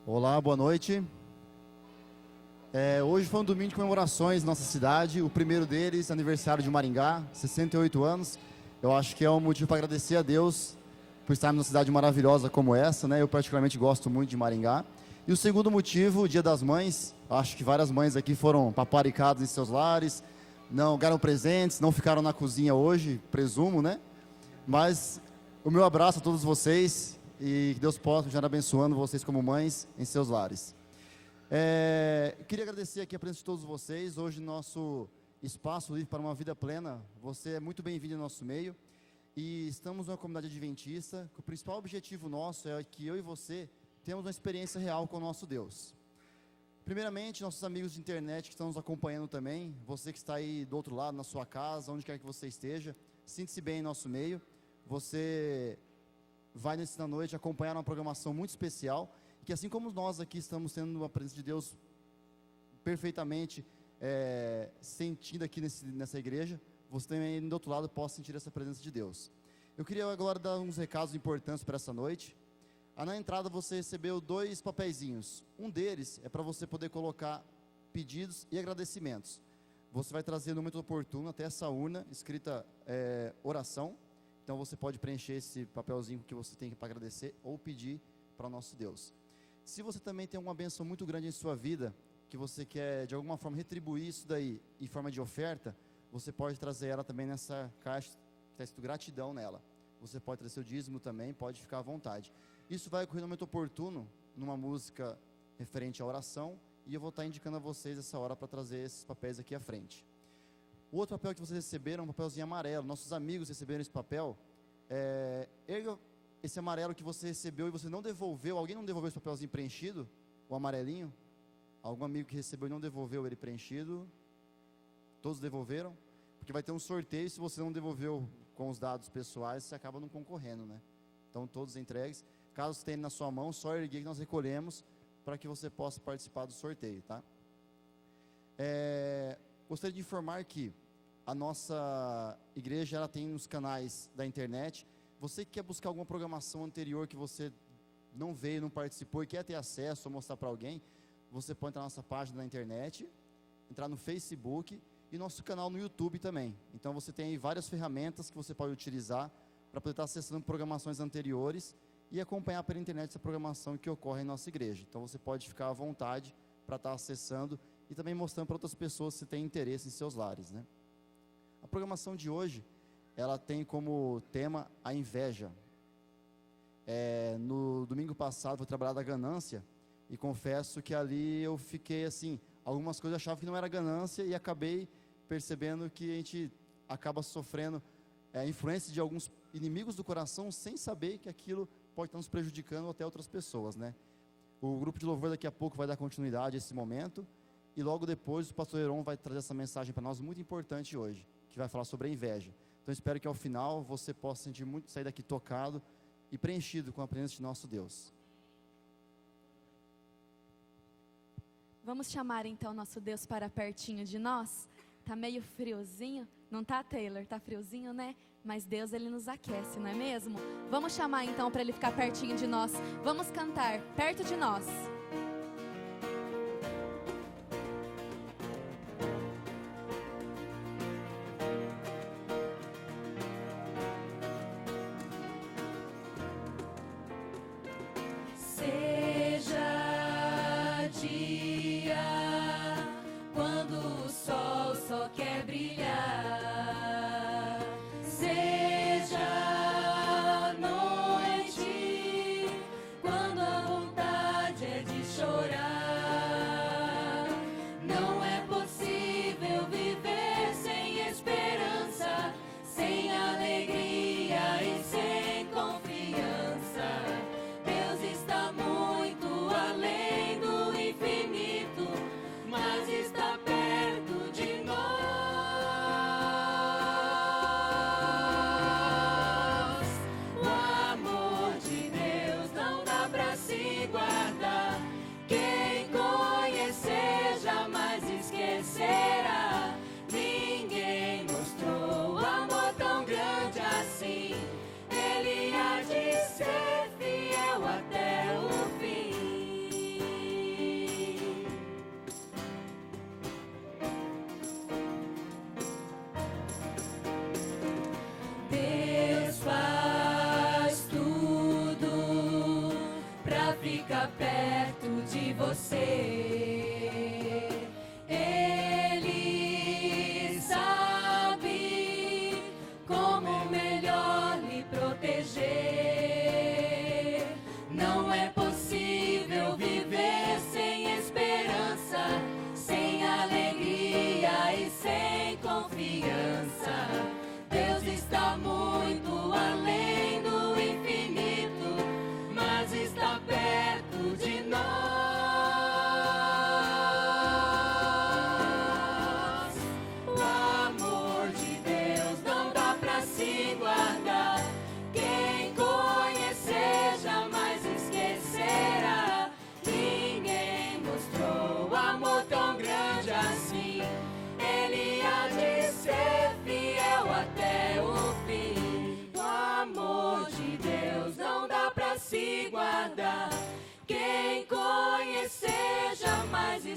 Olá, boa noite. Hoje foi um domingo de comemorações na nossa cidade. O primeiro deles, aniversário de Maringá, 68 anos. Eu acho que é um motivo para agradecer a Deus por estarmos numa cidade maravilhosa como essa, né? Eu particularmente gosto muito de Maringá. E o segundo motivo, o Dia das Mães. Acho que várias mães aqui foram paparicadas em seus lares, não ganharam presentes, não ficaram na cozinha hoje, presumo, né? Mas o meu abraço a todos vocês e que Deus possa continuar abençoando vocês como mães em seus lares. Queria agradecer aqui a presença de todos vocês. Hoje nosso espaço livre para uma vida plena, você é muito bem-vindo em nosso meio. E estamos numa comunidade adventista, que o principal objetivo nosso é que eu e você temos uma experiência real com o nosso Deus. Primeiramente, nossos amigos de internet que estão nos acompanhando também, você que está aí do outro lado, na sua casa, onde quer que você esteja, sinta-se bem em nosso meio. Você vai na noite acompanhar uma programação muito especial, que assim como nós aqui estamos tendo uma presença de Deus perfeitamente sentida aqui nessa igreja, você também do outro lado possa sentir essa presença de Deus. Eu queria agora dar uns recados importantes para essa noite. Na entrada você recebeu 2 papeizinhos. Um deles é para você poder colocar pedidos e agradecimentos. Você vai trazer no momento oportuno até essa urna escrita oração. Então você pode preencher esse papelzinho que você tem para agradecer ou pedir para o nosso Deus. Se você também tem uma bênção muito grande em sua vida, que você quer de alguma forma retribuir isso daí em forma de oferta, você pode trazer ela também nessa caixa, está escrito gratidão nela. Você pode trazer seu dízimo também, pode ficar à vontade. Isso vai ocorrer no momento oportuno, numa música referente à oração, e eu vou estar indicando a vocês essa hora para trazer esses papéis aqui à frente. O outro papel que vocês receberam é um papelzinho amarelo. Nossos amigos receberam esse papel. Esse amarelo que você recebeu e você não devolveu, alguém não devolveu esse papelzinho preenchido? O amarelinho? Algum amigo que recebeu e não devolveu ele preenchido? Todos devolveram? Porque vai ter um sorteio, se você não devolveu com os dados pessoais, você acaba não concorrendo, né? Então todos entregues. Caso tenha na sua mão, só erguer que nós recolhemos para que você possa participar do sorteio, tá? Gostaria de informar que a nossa igreja ela tem nos canais da internet. Você que quer buscar alguma programação anterior que você não veio, não participou e quer ter acesso ou mostrar para alguém, você pode entrar na nossa página na internet, entrar no Facebook e nosso canal no YouTube também. Então você tem aí várias ferramentas que você pode utilizar para poder estar acessando programações anteriores e acompanhar pela internet essa programação que ocorre em nossa igreja. Então você pode ficar à vontade para estar acessando e também mostrando para outras pessoas se tem interesse em seus lares, né? A programação de hoje, ela tem como tema a inveja. No domingo passado foi trabalhada a ganância e confesso que ali eu fiquei assim, algumas coisas eu achava que não era ganância e acabei percebendo que a gente acaba sofrendo influência de alguns inimigos do coração sem saber que aquilo pode estar nos prejudicando ou até outras pessoas, né? O grupo de louvor daqui a pouco vai dar continuidade a esse momento e logo depois o pastor Heron vai trazer essa mensagem para nós muito importante hoje, que vai falar sobre a inveja. Então espero que ao final você possa sentir muito, sair daqui tocado e preenchido com a presença de nosso Deus. Vamos chamar então nosso Deus para pertinho de nós? Tá meio friozinho, não tá, Taylor? Tá friozinho, né? Mas Deus, Ele nos aquece, não é mesmo? Vamos chamar então para Ele ficar pertinho de nós. Vamos cantar perto de nós. Deus está muito além do infinito.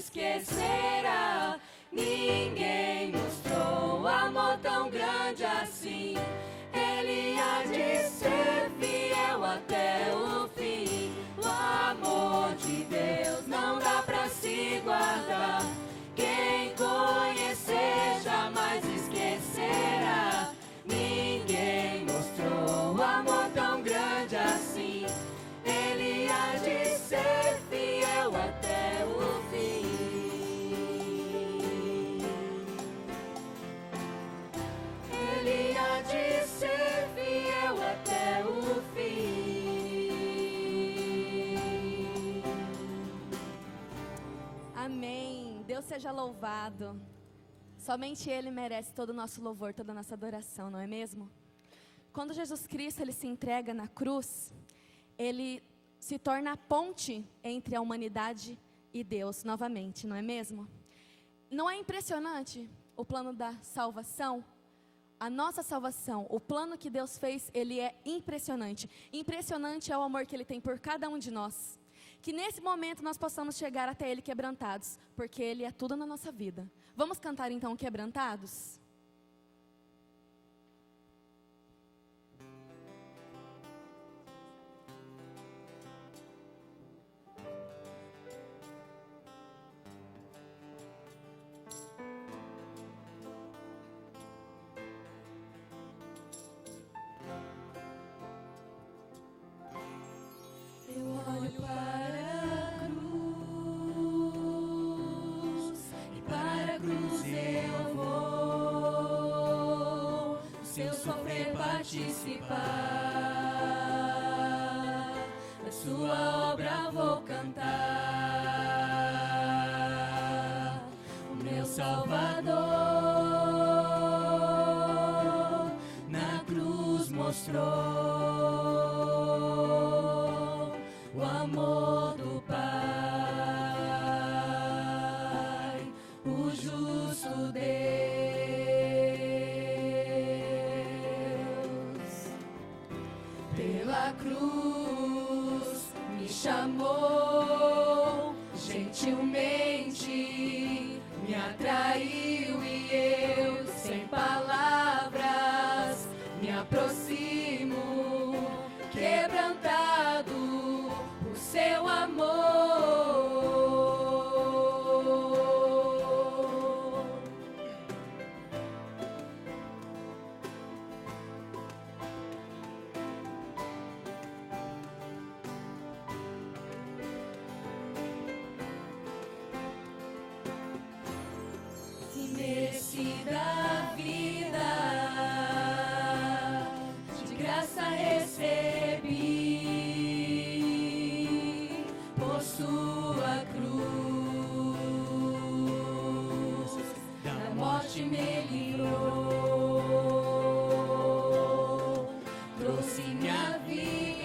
esquecerá. Ninguém mostrou amor tão grande assim. Ele há de ser fiel até o fim. O amor de Deus não dá pra se guardar. Quem conhecer jamais esquecerá. Ninguém mostrou amor tão grande assim. Ele há de ser fiel até o fim. Ele há de ser fiel até o fim. Amém. Deus seja louvado. Somente Ele merece todo o nosso louvor, toda a nossa adoração, não é mesmo? Quando Jesus Cristo ele se entrega na cruz, Ele se torna a ponte entre a humanidade e Deus novamente, não é mesmo? Não é impressionante o plano da salvação? A nossa salvação, o plano que Deus fez, ele é impressionante. Impressionante é o amor que Ele tem por cada um de nós. Que nesse momento nós possamos chegar até Ele quebrantados, porque Ele é tudo na nossa vida. Vamos cantar então Quebrantados? Eu olho para a cruz, e para a cruz eu vou. Se eu sofrer participar, da sua obra vou cantar. O meu Salvador na cruz mostrou o amor do Pai, o justo Deus. Pela cruz me chamou, gentilmente me atraiu e eu, sem palavras, me aproximo, quebrantado por seu amor. E nesse da vida, de graça recebi, por sua cruz, da morte me livrou, trouxe minha vida.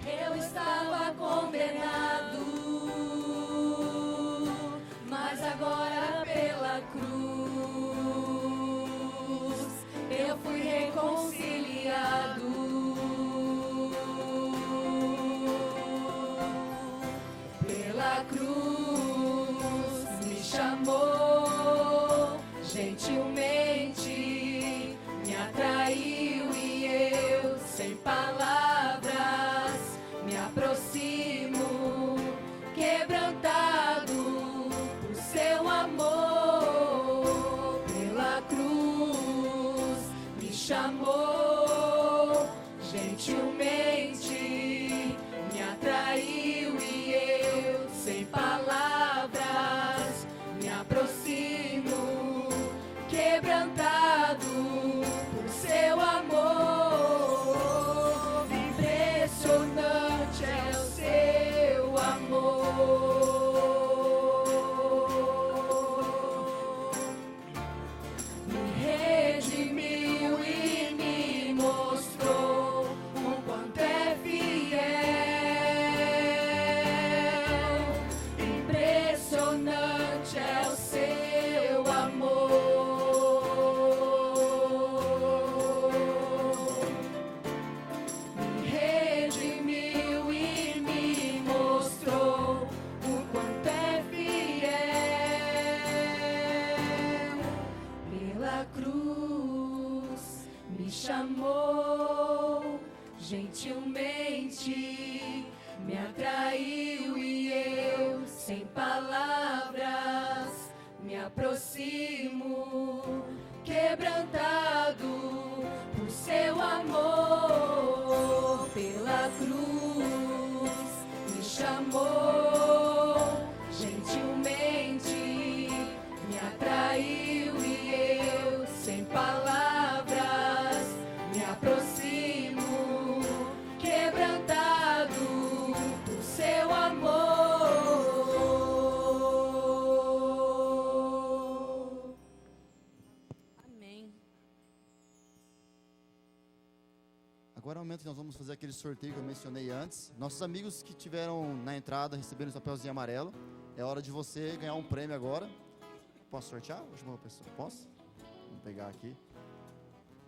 Eu estava condenado, mas agora pela cruz eu fui reconciliado. Pela cruz me chamou, gentilmente me atraiu e eu, sem palavras, me aproximo, quebrantado por seu amor. Pela cruz me chamou, gentilmente me atraiu e eu, sem palavras, me aproximo, quebrantado por seu amor. Impressionante é o seu amor. sem palavras, me aproximo, quebrantado por seu amor, pela cruz me chamou, gentilmente me atraiu e eu, sem palavras, me aproximo, quebrantado por seu amor. Amém. Agora é o momento que nós vamos fazer aquele sorteio que eu mencionei antes. Nossos amigos que tiveram na entrada recebendo o papelzinho amarelo, é hora de você ganhar um prêmio agora. Posso sortear? Vou chamar uma pessoa. Posso? Vamos pegar aqui.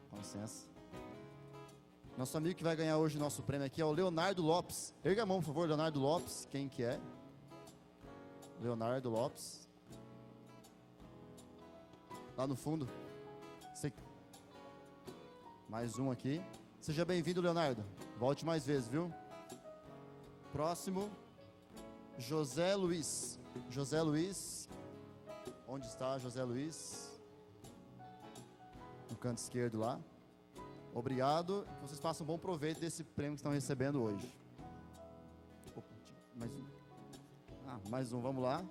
Com licença. Nosso amigo que vai ganhar hoje o nosso prêmio aqui é o Leonardo Lopes. Erga a mão, por favor, Leonardo Lopes. Quem que é? Leonardo Lopes. Lá no fundo. Mais um aqui. Seja bem-vindo, Leonardo. Volte mais vezes, viu? Próximo. José Luiz. José Luiz. Onde está José Luiz? No canto esquerdo lá. Obrigado. Que vocês façam um bom proveito desse prêmio que estão recebendo hoje. Opa, mais um. Mais um, vamos lá.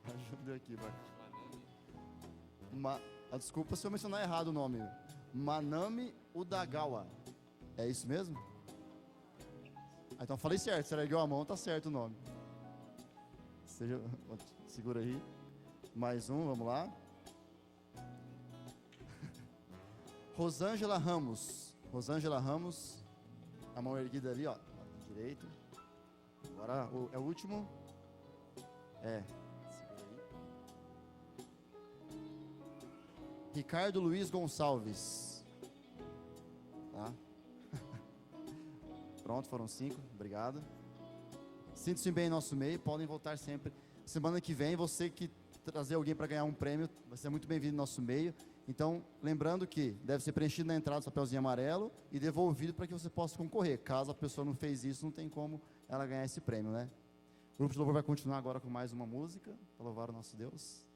Ajuda aqui, vai. Desculpa se eu mencionar errado o nome. Manami Udagawa. É isso mesmo? Então falei certo, você ergueu a mão, tá certo o nome. Segura aí. Mais um, vamos lá. Rosângela Ramos. Rosângela Ramos. A mão erguida ali, ó. Direito. Agora é o último. Segura aí. Ricardo Luiz Gonçalves. Tá? Pronto, foram 5. Obrigado. Sinta-se bem em nosso meio. Podem voltar sempre. Semana que vem, você que trazer alguém para ganhar um prêmio, vai ser muito bem-vindo no nosso meio. Então, lembrando que deve ser preenchido na entrada o papelzinho amarelo e devolvido para que você possa concorrer. Caso a pessoa não fez isso, não tem como ela ganhar esse prêmio, né? O grupo de louvor vai continuar agora com mais uma música para louvar o nosso Deus.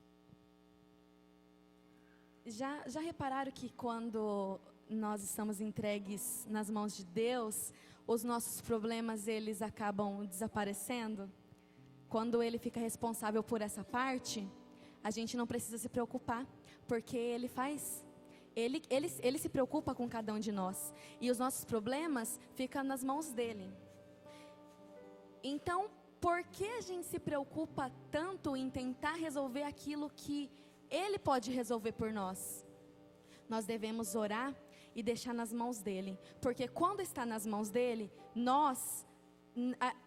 Já repararam que quando nós estamos entregues nas mãos de Deus, os nossos problemas, eles acabam desaparecendo? Quando Ele fica responsável por essa parte, a gente não precisa se preocupar, porque Ele faz. Ele se preocupa com cada um de nós. E os nossos problemas ficam nas mãos dEle. Então, por que a gente se preocupa tanto em tentar resolver aquilo que Ele pode resolver por nós? Nós devemos orar e deixar nas mãos dEle. Porque quando está nas mãos dEle,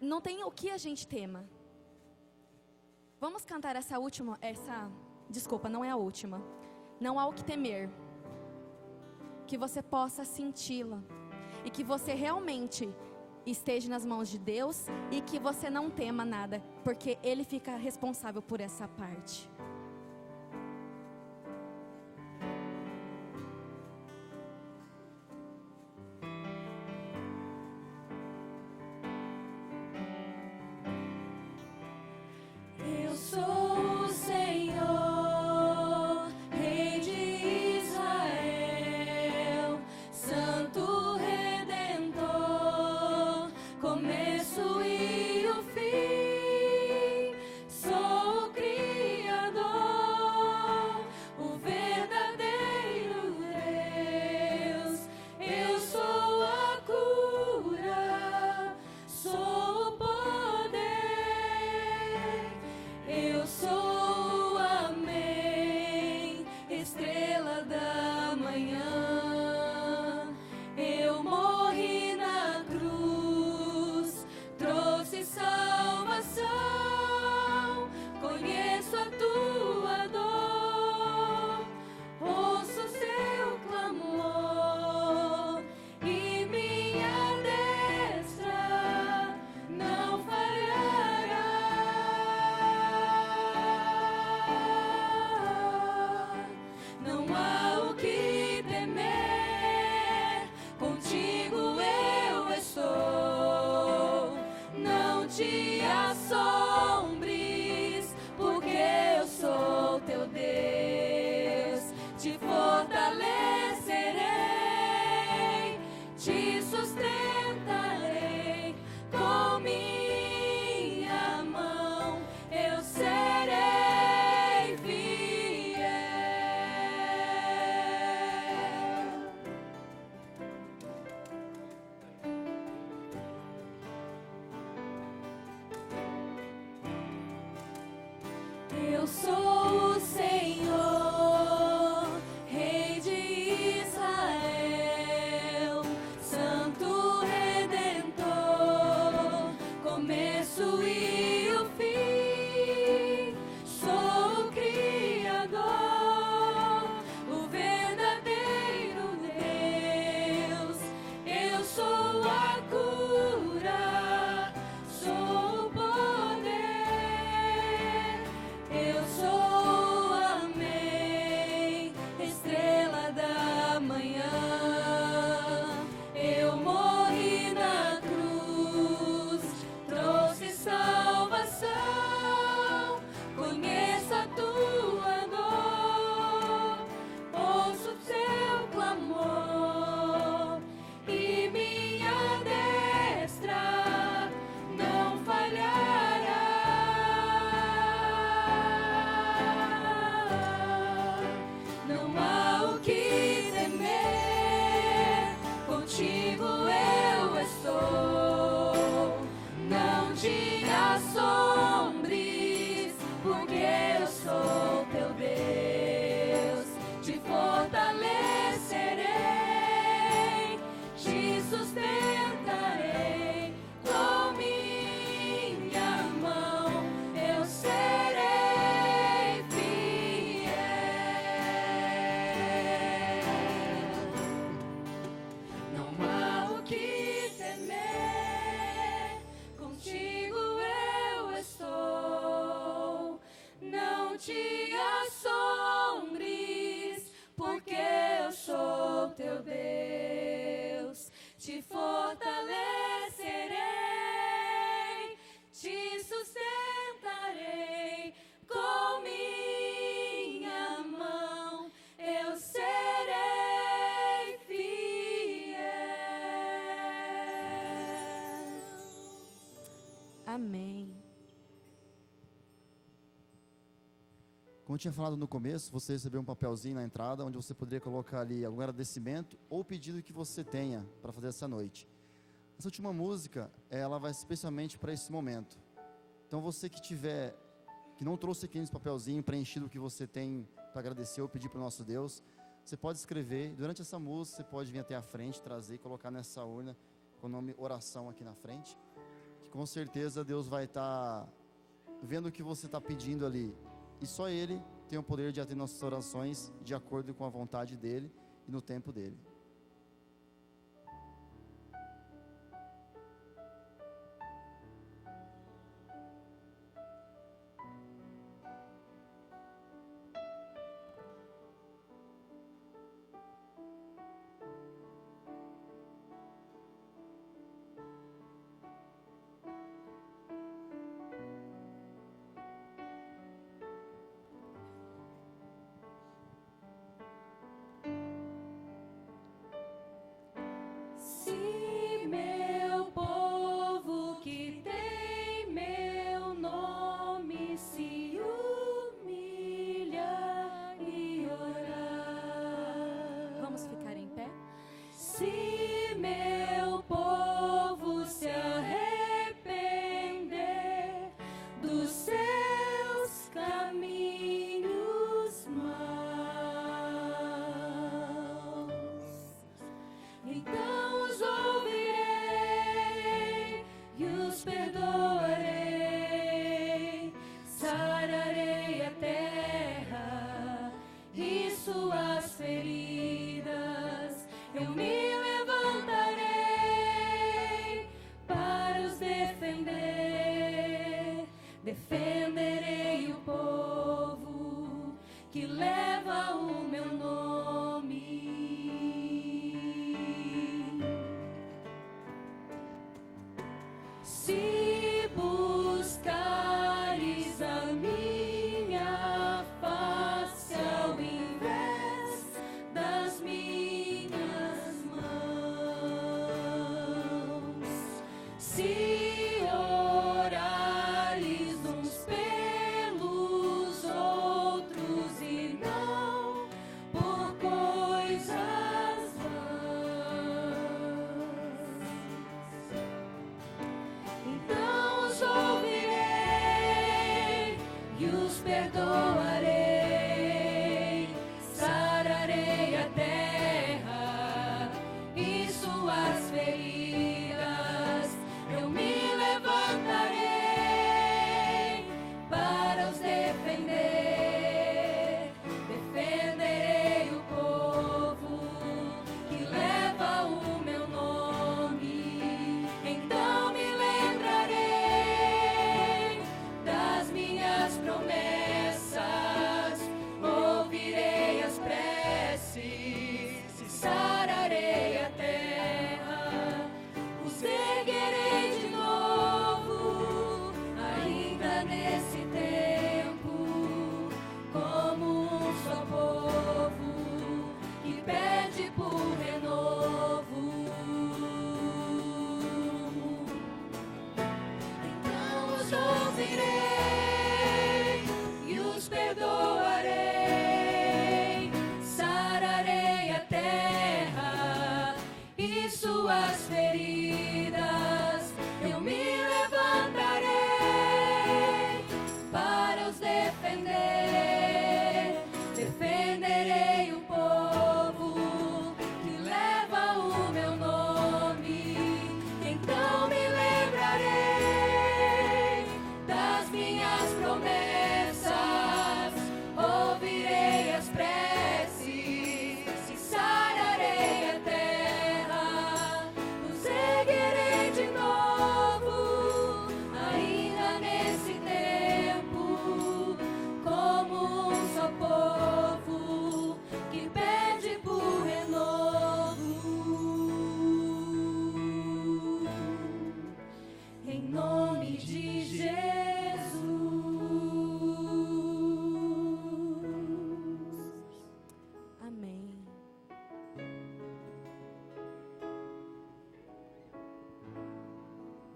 não tem o que a gente tema. Vamos cantar desculpa, não é a última. Não há o que temer. Que você possa senti-la. E que você realmente esteja nas mãos de Deus. E que você não tema nada. Porque Ele fica responsável por essa parte. Eu sou o Senhor, Rei de Israel, Santo Redentor, começo e o fim. Sou o Criador Eu sou o Senhor, Rei de Israel, Santo Redentor, começo e o fim. Sou o Criador, o verdadeiro Deus. Eu sou a cura, sou o poder. Eu sou, amém, estrela da manhã. Eu morri na cruz, trouxe salvação. Conheço a tua dor, ouço teu clamor, e minha destra não falhará. Não há o que temer, contigo eu estou. Não te assombres, porque eu sou teu Deus. Te fortalecerei, te sustentarei com minha mão. Eu serei fiel. Não há o que temer, contigo eu estou. Não te assombres, porque eu sou teu Deus. Te fortalecerei, te sustentarei com minha mão. Eu serei fiel. Amém. Como eu tinha falado no começo, você recebeu um papelzinho na entrada, onde você poderia colocar ali algum agradecimento ou pedido que você tenha para fazer essa noite. Essa última música, ela vai especialmente para esse momento. Então você que não trouxe aqui nesse papelzinho preenchido o que você tem para agradecer ou pedir para o nosso Deus, você pode escrever. Durante essa música, você pode vir até a frente, trazer e colocar nessa urna com o nome oração aqui na frente, que com certeza Deus vai estar vendo o que você está pedindo ali. E só Ele tem o poder de atender nossas orações de acordo com a vontade dEle e no tempo dEle. Se meu povo que tem meu nome se humilha e orar. Vamos ficar em pé? Se meu povo se arrepender dos seus caminhos maus, então os ouvirei e os perdoarei. Sararei a terra e suas feridas. Eu me levantarei para os defender. Defenderei o povo que leva o meu nome. Se buscares a minha face ao invés das minhas mãos, se orares uns pelos outros e não por coisas vãs, então os ouvirei e os perdoarei.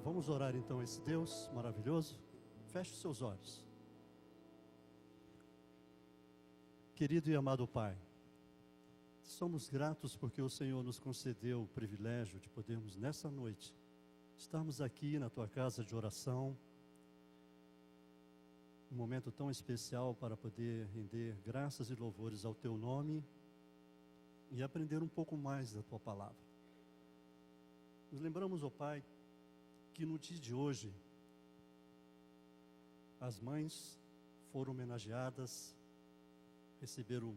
Vamos orar então a esse Deus maravilhoso. Feche os seus olhos. Querido e amado Pai, somos gratos porque o Senhor nos concedeu o privilégio de podermos nessa noite estarmos aqui na Tua casa de oração, um momento tão especial para poder render graças e louvores ao Teu nome e aprender um pouco mais da Tua palavra. Nos lembramos, ó Pai, que no dia de hoje as mães foram homenageadas, receberam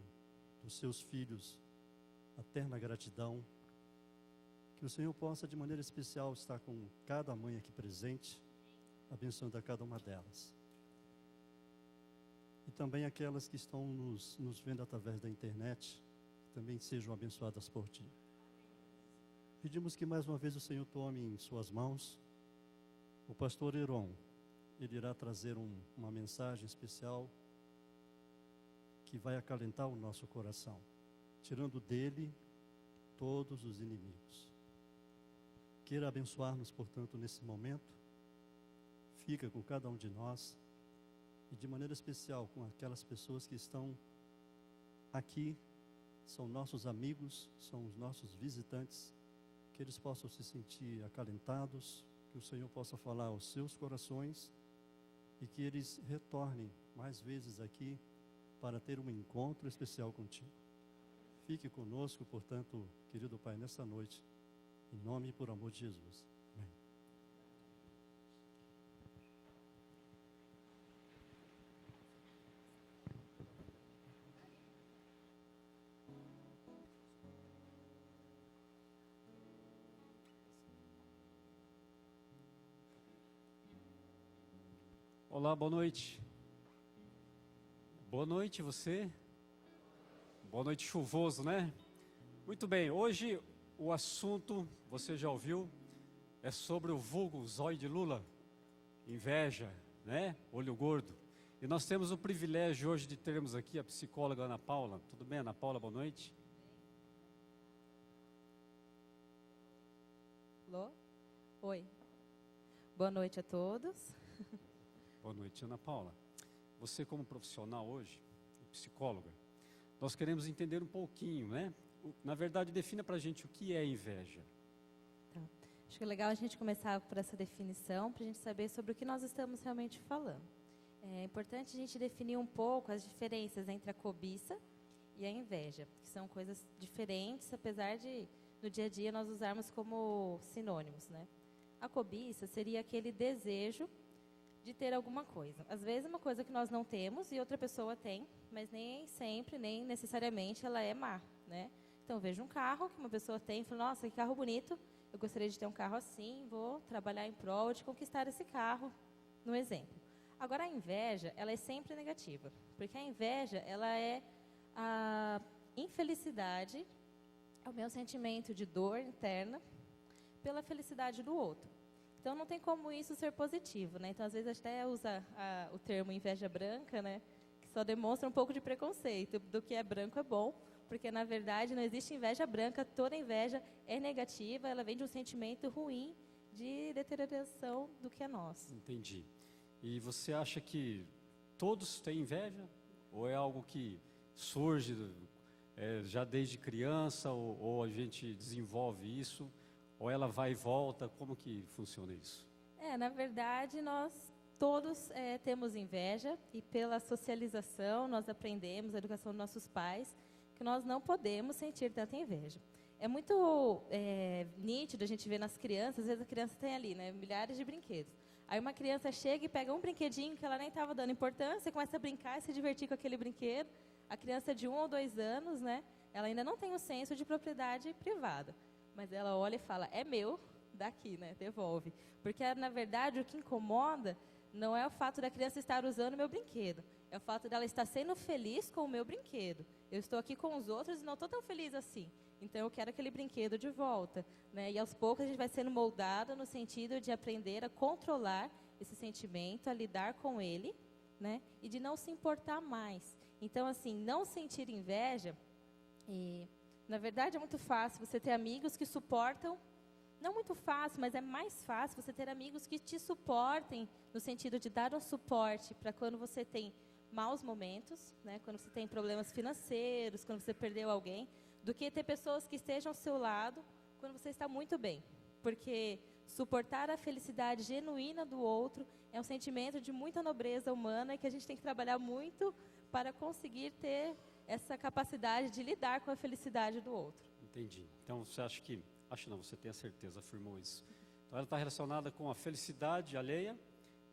dos seus filhos a terna gratidão. Que o Senhor possa de maneira especial estar com cada mãe aqui presente, abençoando a cada uma delas. E também aquelas que estão nos vendo através da internet, que também sejam abençoadas por Ti. Pedimos que mais uma vez o Senhor tome em suas mãos o pastor Heron. Ele irá trazer uma mensagem especial que vai acalentar o nosso coração, tirando dele todos os inimigos. Queira abençoar-nos, portanto, nesse momento. Fica com cada um de nós e de maneira especial com aquelas pessoas que estão aqui, são nossos amigos, são os nossos visitantes, que eles possam se sentir acalentados, que o Senhor possa falar aos seus corações e que eles retornem mais vezes aqui para ter um encontro especial contigo. Fique conosco, portanto, querido Pai, nessa noite, em nome e por amor de Jesus. Amém. Olá, boa noite. Boa noite você. Boa noite, chuvoso, né? Muito bem, hoje o assunto, você já ouviu, é sobre o vulgo zóio de Lula, inveja, né? Olho gordo. E nós temos o privilégio hoje de termos aqui a psicóloga Ana Paula. Tudo bem, Ana Paula? Boa noite. Alô? Oi. Boa noite a todos. Boa noite, Ana Paula. Você como profissional hoje, psicóloga, nós queremos entender um pouquinho, né? Na verdade, defina pra gente o que é inveja. Tá. Acho que é legal a gente começar por essa definição, para a gente saber sobre o que nós estamos realmente falando. É importante a gente definir um pouco as diferenças entre a cobiça e a inveja, que são coisas diferentes, apesar de no dia a dia nós usarmos como sinônimos, né? A cobiça seria aquele desejo de ter alguma coisa. Às vezes é uma coisa que nós não temos e outra pessoa tem, mas nem sempre, nem necessariamente ela é má, né? Então eu vejo um carro que uma pessoa tem e falo, nossa, que carro bonito, eu gostaria de ter um carro assim, vou trabalhar em prol de conquistar esse carro, no exemplo. Agora a inveja, ela é sempre negativa, porque a inveja, ela é a infelicidade, é o meu sentimento de dor interna pela felicidade do outro. Então não tem como isso ser positivo, né? Então às vezes até usa o termo inveja branca, né? Que só demonstra um pouco de preconceito do que é branco é bom, porque na verdade não existe inveja branca, toda inveja é negativa, ela vem de um sentimento ruim de deterioração do que é nosso. Entendi. E você acha que todos têm inveja? Ou é algo que surge já desde criança, ou a gente desenvolve isso? Ou ela vai e volta? Como que funciona isso? Na verdade, nós todos temos inveja e pela socialização nós aprendemos, a educação dos nossos pais, que nós não podemos sentir tanta inveja. É muito nítido a gente ver nas crianças, às vezes a criança tem ali, né, milhares de brinquedos. Aí uma criança chega e pega um brinquedinho que ela nem estava dando importância, começa a brincar e se divertir com aquele brinquedo. A criança de 1 ou 2 anos, né, ela ainda não tem o senso de propriedade privada. Mas ela olha e fala, é meu, daqui, né? Devolve. Porque, na verdade, o que incomoda não é o fato da criança estar usando o meu brinquedo. É o fato dela estar sendo feliz com o meu brinquedo. Eu estou aqui com os outros e não estou tão feliz assim. Então, eu quero aquele brinquedo de volta, né? E, aos poucos, a gente vai sendo moldado no sentido de aprender a controlar esse sentimento, a lidar com ele, né? E de não se importar mais. Então, assim, não sentir inveja... Na verdade, é muito fácil você ter amigos que suportam não muito fácil, mas é mais fácil você ter amigos que te suportem, no sentido de dar um suporte para quando você tem maus momentos, né, quando você tem problemas financeiros, quando você perdeu alguém, do que ter pessoas que estejam ao seu lado quando você está muito bem. Porque suportar a felicidade genuína do outro é um sentimento de muita nobreza humana e que a gente tem que trabalhar muito para conseguir ter essa capacidade de lidar com a felicidade do outro. Entendi. Então, você acha que... Acho não, você tem a certeza, afirmou isso. Então, ela está relacionada com a felicidade alheia.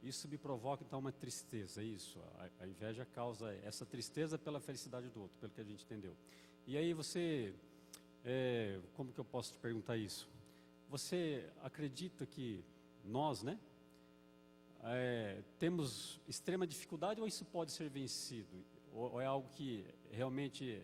Isso me provoca, então, uma tristeza, é isso. A inveja causa essa tristeza pela felicidade do outro, pelo que a gente entendeu. E aí você... como que eu posso te perguntar isso? Você acredita que nós, né, temos extrema dificuldade ou isso pode ser vencido? Ou é algo que realmente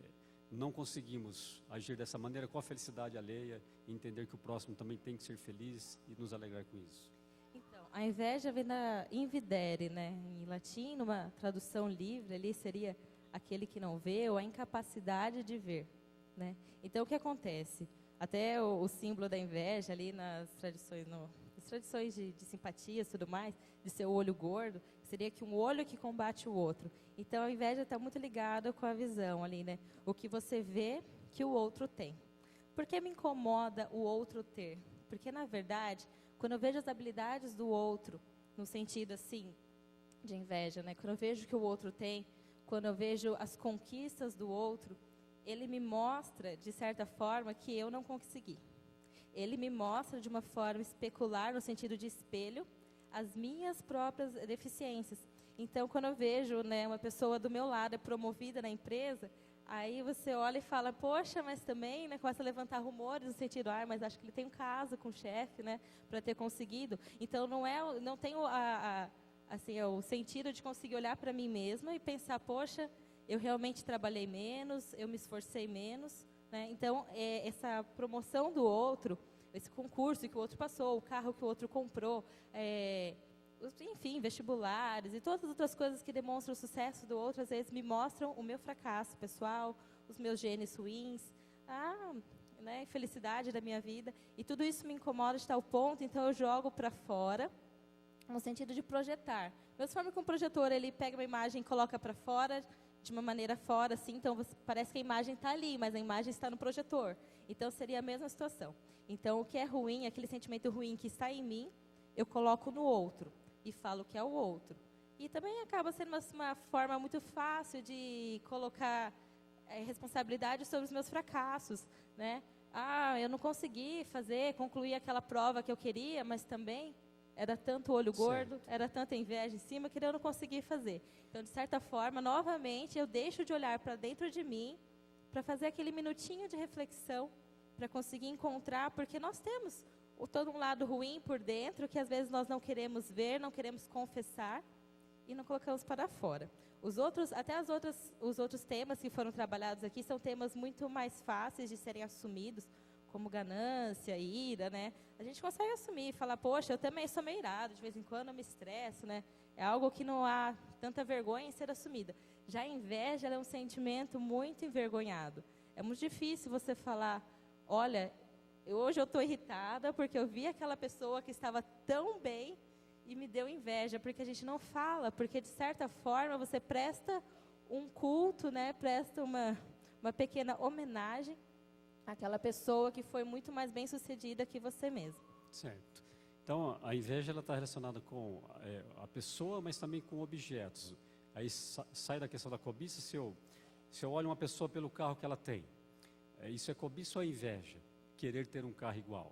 não conseguimos agir dessa maneira com a felicidade alheia e entender que o próximo também tem que ser feliz e nos alegrar com isso? Então, a inveja vem da invidere, né? Em latim, numa tradução livre, ali seria aquele que não vê ou a incapacidade de ver, né? Então, o que acontece? Até o símbolo da inveja ali nas tradições de simpatias e tudo mais, de ser o olho gordo, seria que um olho que combate o outro. Então, a inveja está muito ligada com a visão ali, né? O que você vê que o outro tem. Por que me incomoda o outro ter? Porque, na verdade, quando eu vejo as habilidades do outro, no sentido, assim, de inveja, né? Quando eu vejo que o outro tem, quando eu vejo as conquistas do outro, ele me mostra, de certa forma, que eu não consegui. Ele me mostra de uma forma especular, no sentido de espelho, as minhas próprias deficiências. Então, quando eu vejo, né, uma pessoa do meu lado promovida na empresa, aí você olha e fala, poxa, mas também, né, começa a levantar rumores no sentido, mas acho que ele tem um caso com o chefe, né, para ter conseguido. Então, não tenho assim, o sentido de conseguir olhar para mim mesma e pensar, poxa, eu realmente trabalhei menos, eu me esforcei menos, né? Então, essa promoção do outro, esse concurso que o outro passou, o carro que o outro comprou, enfim, vestibulares e todas as outras coisas que demonstram o sucesso do outro, às vezes me mostram o meu fracasso pessoal, os meus genes ruins, né, infelicidade da minha vida. E tudo isso me incomoda de tal ponto, então eu jogo para fora, no sentido de projetar. Mesma forma que um projetor, ele pega uma imagem e coloca para fora, de uma maneira fora, assim, então parece que a imagem está ali, mas a imagem está no projetor. Então, seria a mesma situação. Então, o que é ruim, aquele sentimento ruim que está em mim, eu coloco no outro e falo que é o outro. E também acaba sendo uma forma muito fácil de colocar responsabilidade sobre os meus fracassos, né? Eu não consegui concluir aquela prova que eu queria, mas também era tanto olho gordo, era tanta inveja em cima que eu não consegui fazer. Então, de certa forma, novamente, eu deixo de olhar para dentro de mim para fazer aquele minutinho de reflexão, para conseguir encontrar, porque nós temos todo um lado ruim por dentro, que às vezes nós não queremos ver, não queremos confessar e não colocamos para fora. Os outros temas que foram trabalhados aqui são temas muito mais fáceis de serem assumidos, como ganância, ira, né? A gente consegue assumir e falar, poxa, eu também sou meio irado, de vez em quando eu me estresso, né? É algo que não há tanta vergonha em ser assumida. Já a inveja, ela é um sentimento muito envergonhado. É muito difícil você falar, olha, hoje eu estou irritada porque eu vi aquela pessoa que estava tão bem e me deu inveja, porque a gente não fala, porque de certa forma você presta um culto, né? Presta uma pequena homenagem àquela pessoa que foi muito mais bem sucedida que você mesmo. Certo. Então, a inveja está relacionada com a pessoa, mas também com objetos. Aí sai da questão da cobiça, se eu olho uma pessoa pelo carro que ela tem, isso é cobiça ou é inveja? Querer ter um carro igual?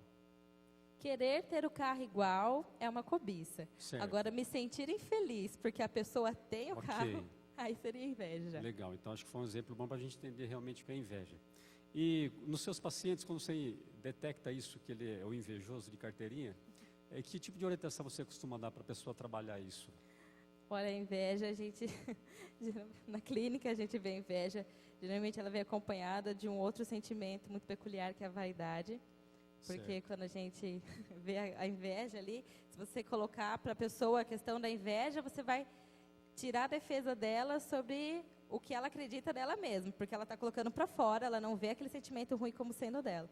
Querer ter o carro igual é uma cobiça. Certo. Agora, me sentir infeliz porque a pessoa tem o carro, aí seria inveja. Legal, então acho que foi um exemplo bom para a gente entender realmente o que é inveja. E nos seus pacientes, quando você detecta isso, que ele é o invejoso de carteirinha, que tipo de orientação você costuma dar para a pessoa trabalhar isso? Olha, a inveja, na clínica a gente vê a inveja, geralmente ela vem acompanhada de um outro sentimento muito peculiar, que é a vaidade. Porque certo. Quando a gente vê a inveja ali, se você colocar para a pessoa a questão da inveja, você vai tirar a defesa dela sobre o que ela acredita dela mesma, porque ela está colocando para fora, ela não vê aquele sentimento ruim como sendo dela.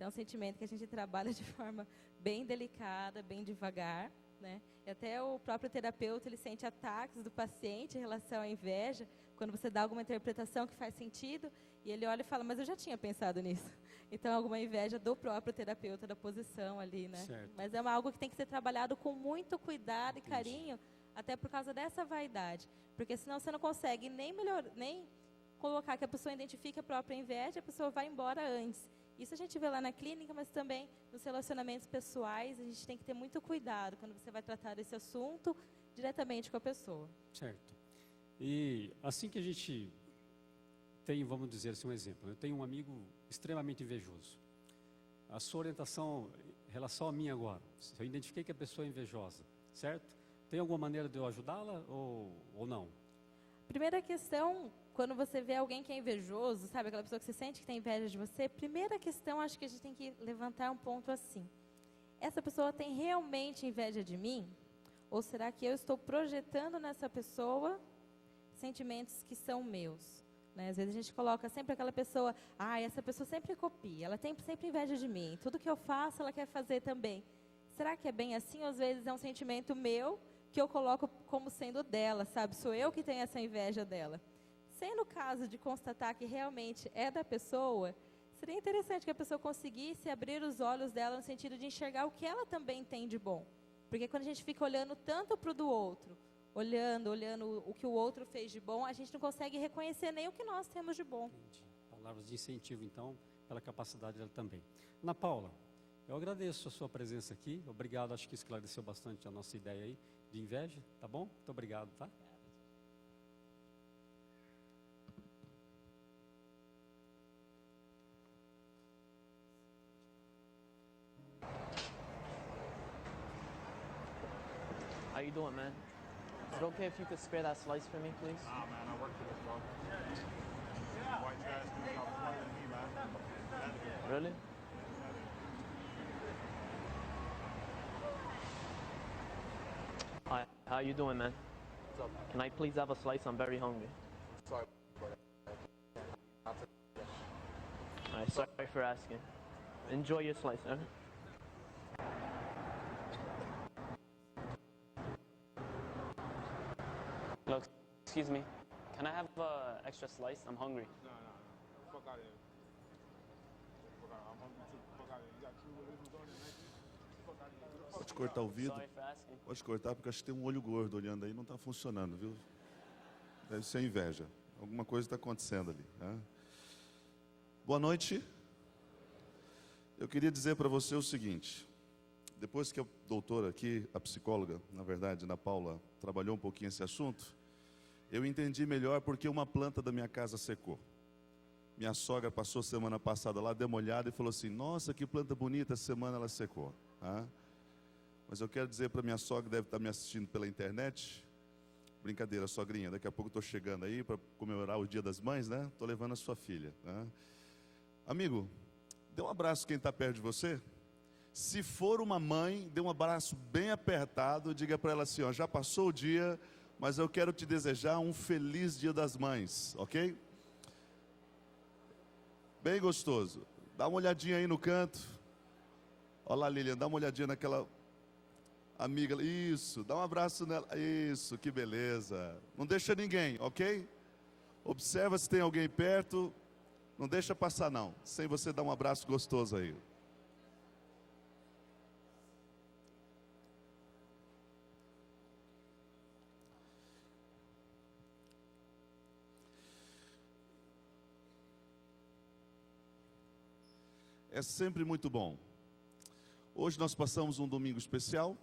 Então, é um sentimento que a gente trabalha de forma bem delicada, bem devagar, né? E até o próprio terapeuta, ele sente ataques do paciente em relação à inveja, quando você dá alguma interpretação que faz sentido, e ele olha e fala, mas eu já tinha pensado nisso. Então, alguma inveja do próprio terapeuta, da posição ali, né? Certo. Mas é algo que tem que ser trabalhado com muito cuidado e carinho, até por causa dessa vaidade. Porque senão você não consegue nem colocar que a pessoa identifique a própria inveja, a pessoa vai embora antes. Isso a gente vê lá na clínica, mas também nos relacionamentos pessoais, a gente tem que ter muito cuidado quando você vai tratar esse assunto diretamente com a pessoa. Certo. E assim que a gente tem, vamos dizer assim, um exemplo. Eu tenho um amigo extremamente invejoso. A sua orientação em relação a mim agora, se eu identifiquei que a pessoa é invejosa, certo? Tem alguma maneira de eu ajudá-la ou não? Primeira questão, quando você vê alguém que é invejoso, sabe, aquela pessoa que você sente que tem inveja de você, primeira questão, acho que a gente tem que levantar um ponto assim. Essa pessoa tem realmente inveja de mim? Ou será que eu estou projetando nessa pessoa sentimentos que são meus? Né? Às vezes a gente coloca sempre aquela pessoa, essa pessoa sempre copia, ela tem sempre inveja de mim, tudo que eu faço ela quer fazer também. Será que é bem assim? Ou às vezes é um sentimento meu que eu coloco como sendo dela, sabe? Sou eu que tenho essa inveja dela. Sendo o caso de constatar que realmente é da pessoa, seria interessante que a pessoa conseguisse abrir os olhos dela no sentido de enxergar o que ela também tem de bom. Porque quando a gente fica olhando tanto para o do outro, olhando o que o outro fez de bom, a gente não consegue reconhecer nem o que nós temos de bom. Entendi. Palavras de incentivo, então, pela capacidade dela também. Ana Paula, eu agradeço a sua presença aqui. Obrigado, acho que esclareceu bastante a nossa ideia aí de inveja, tá bom? Muito obrigado, tá? How you doing, man? Is it okay if you could spare that slice for me, please? Nah, man, I work for this, bro. White trash dude got smarter than me, man. Really? Hi, how you doing, man? What's up, man? Can I please have a slice? I'm very hungry. Sorry, but Alright, sorry for asking. Enjoy your slice, sir. Look, excuse me. Can I have an extra slice? I'm hungry. no. Fuck out of here. Fuck out. I'm hungry too. Fuck out of here. You got true religions on it, man. Fuck out of here. Pode cortar o vidro, Sorry for asking. pode cortar porque acho que tem um olho gordo olhando aí, não está funcionando, viu? Deve ser inveja, alguma coisa está acontecendo ali, né? Boa noite. Eu queria dizer para você o seguinte, depois que a doutora aqui, a psicóloga, na verdade, Ana Paula, trabalhou um pouquinho esse assunto, eu entendi melhor porque uma planta da minha casa secou. Minha sogra passou semana passada lá, deu uma olhada e falou assim, nossa, que planta bonita, essa semana ela secou. Tá? Mas eu quero dizer para minha sogra, deve estar me assistindo pela internet, brincadeira, sogrinha, daqui a pouco estou chegando aí para comemorar o Dia das Mães, né? Estou levando a sua filha. Né? Amigo, dê um abraço quem está perto de você. Se for uma mãe, dê um abraço bem apertado, diga para ela assim, ó, já passou o dia, mas eu quero te desejar um feliz Dia das Mães, ok? Bem gostoso. Dá uma olhadinha aí no canto. Olha lá, Lilian, dá uma olhadinha naquela amiga. Isso, dá um abraço nela. Isso, que beleza. Não deixa ninguém, ok? Observa se tem alguém perto. Não deixa passar não, sem você dar um abraço gostoso aí. É sempre muito bom. Hoje nós passamos um domingo especial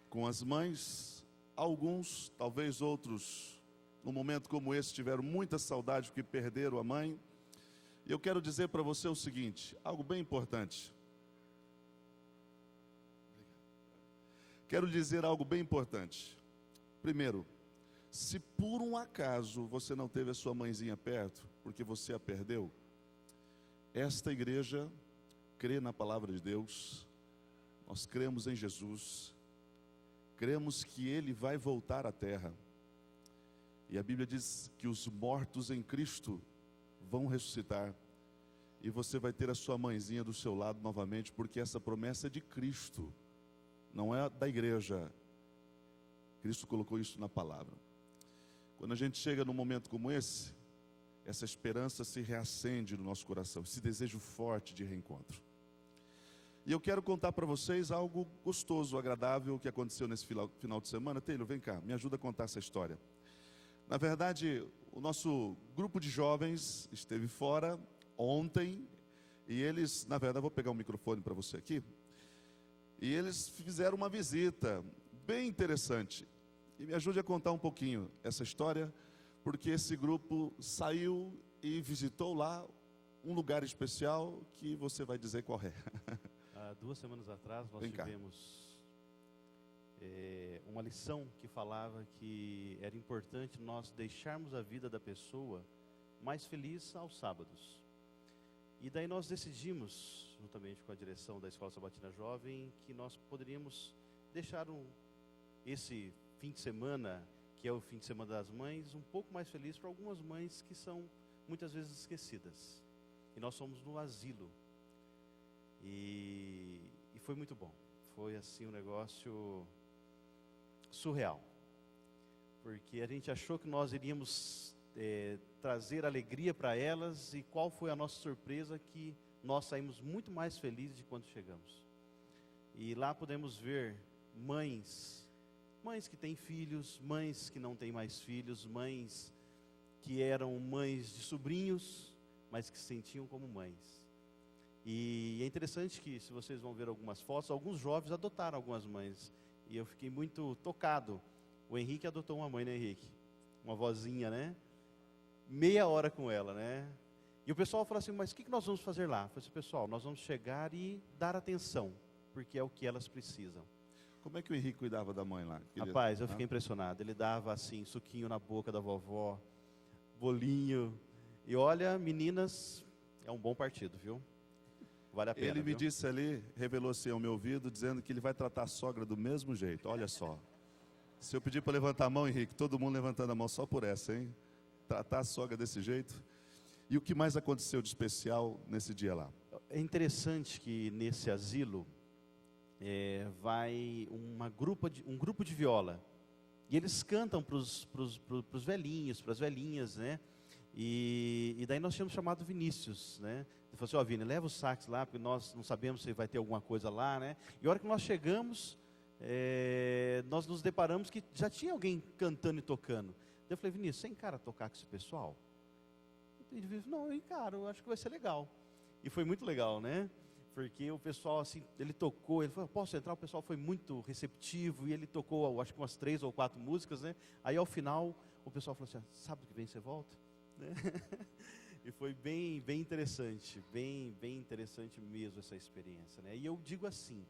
com as mães. Alguns, talvez outros, num momento como esse, tiveram muita saudade porque perderam a mãe. E eu quero dizer para você o seguinte, algo bem importante. Quero dizer algo bem importante. Primeiro, se por um acaso você não teve a sua mãezinha perto, porque você a perdeu, esta igreja crê na palavra de Deus, nós cremos em Jesus, cremos que Ele vai voltar à terra. E a Bíblia diz que os mortos em Cristo vão ressuscitar. e você vai ter a sua mãezinha do seu lado novamente, porque essa promessa é de Cristo, não é da igreja. Cristo colocou isso na palavra. Quando a gente chega num momento como esse, essa esperança se reacende no nosso coração, esse desejo forte de reencontro. E eu quero contar para vocês algo gostoso, agradável, que aconteceu nesse final de semana. Taylor, vem cá, me ajuda a contar essa história. Na verdade, o nosso grupo de jovens esteve fora ontem, e eles, na verdade, vou pegar o microfone para você aqui, e eles fizeram uma visita bem interessante. E me ajude a contar um pouquinho essa história, porque esse grupo saiu e visitou lá um lugar especial que você vai dizer qual é. Há 2 semanas atrás nós Vem cá. tivemos uma lição que falava que era importante nós deixarmos a vida da pessoa mais feliz aos sábados. E daí nós decidimos, juntamente com a direção da Escola Sabatina Jovem, que nós poderíamos deixar esse fim de semana, que é o fim de semana das mães, um pouco mais feliz para algumas mães que são muitas vezes esquecidas. E nós fomos no asilo. E foi muito bom. Foi assim um negócio surreal. Porque a gente achou que nós iríamos trazer alegria para elas, e qual foi a nossa surpresa, que nós saímos muito mais felizes de quando chegamos. E lá podemos ver mães que têm filhos, mães que não têm mais filhos, mães que eram mães de sobrinhos, mas que se sentiam como mães. E é interessante que, se vocês vão ver algumas fotos, alguns jovens adotaram algumas mães, e eu fiquei muito tocado. O Henrique adotou uma mãe, né, Henrique? Uma vozinha, né? Meia hora com ela, né? E o pessoal falou assim, mas o que nós vamos fazer lá? Eu falei assim, pessoal, nós vamos chegar e dar atenção, porque é o que elas precisam. Como é que o Henrique cuidava da mãe lá? Rapaz, eu fiquei impressionado. Ele dava assim, suquinho na boca da vovó, bolinho. E olha, meninas, é um bom partido, viu? Vale a pena. Ele me viu? disse ali, revelou-se ao meu ouvido, dizendo que ele vai tratar a sogra do mesmo jeito. Olha só. Se eu pedir para levantar a mão, Henrique, todo mundo levantando a mão só por essa, hein? Tratar a sogra desse jeito. E o que mais aconteceu de especial nesse dia lá? É interessante que nesse asilo vai um grupo de viola. E eles cantam para os velhinhos, para as velhinhas, né? E daí nós tínhamos chamado Vinícius, né? Ele falou assim, ó, Vini, leva o sax lá, porque nós não sabemos se vai ter alguma coisa lá, né? E a hora que nós chegamos, nós nos deparamos que já tinha alguém cantando e tocando. Daí eu falei, Vinícius, você encara tocar com esse pessoal? Ele disse, não, eu encaro, eu acho que vai ser legal. E foi muito legal, né? Porque o pessoal, assim, ele tocou, ele falou, posso entrar? O pessoal foi muito receptivo, e ele tocou, acho que umas 3 ou 4 músicas, né? Aí ao final, o pessoal falou assim, sábado que vem você volta? Né? E foi bem interessante, bem interessante mesmo essa experiência, né? E eu digo assim,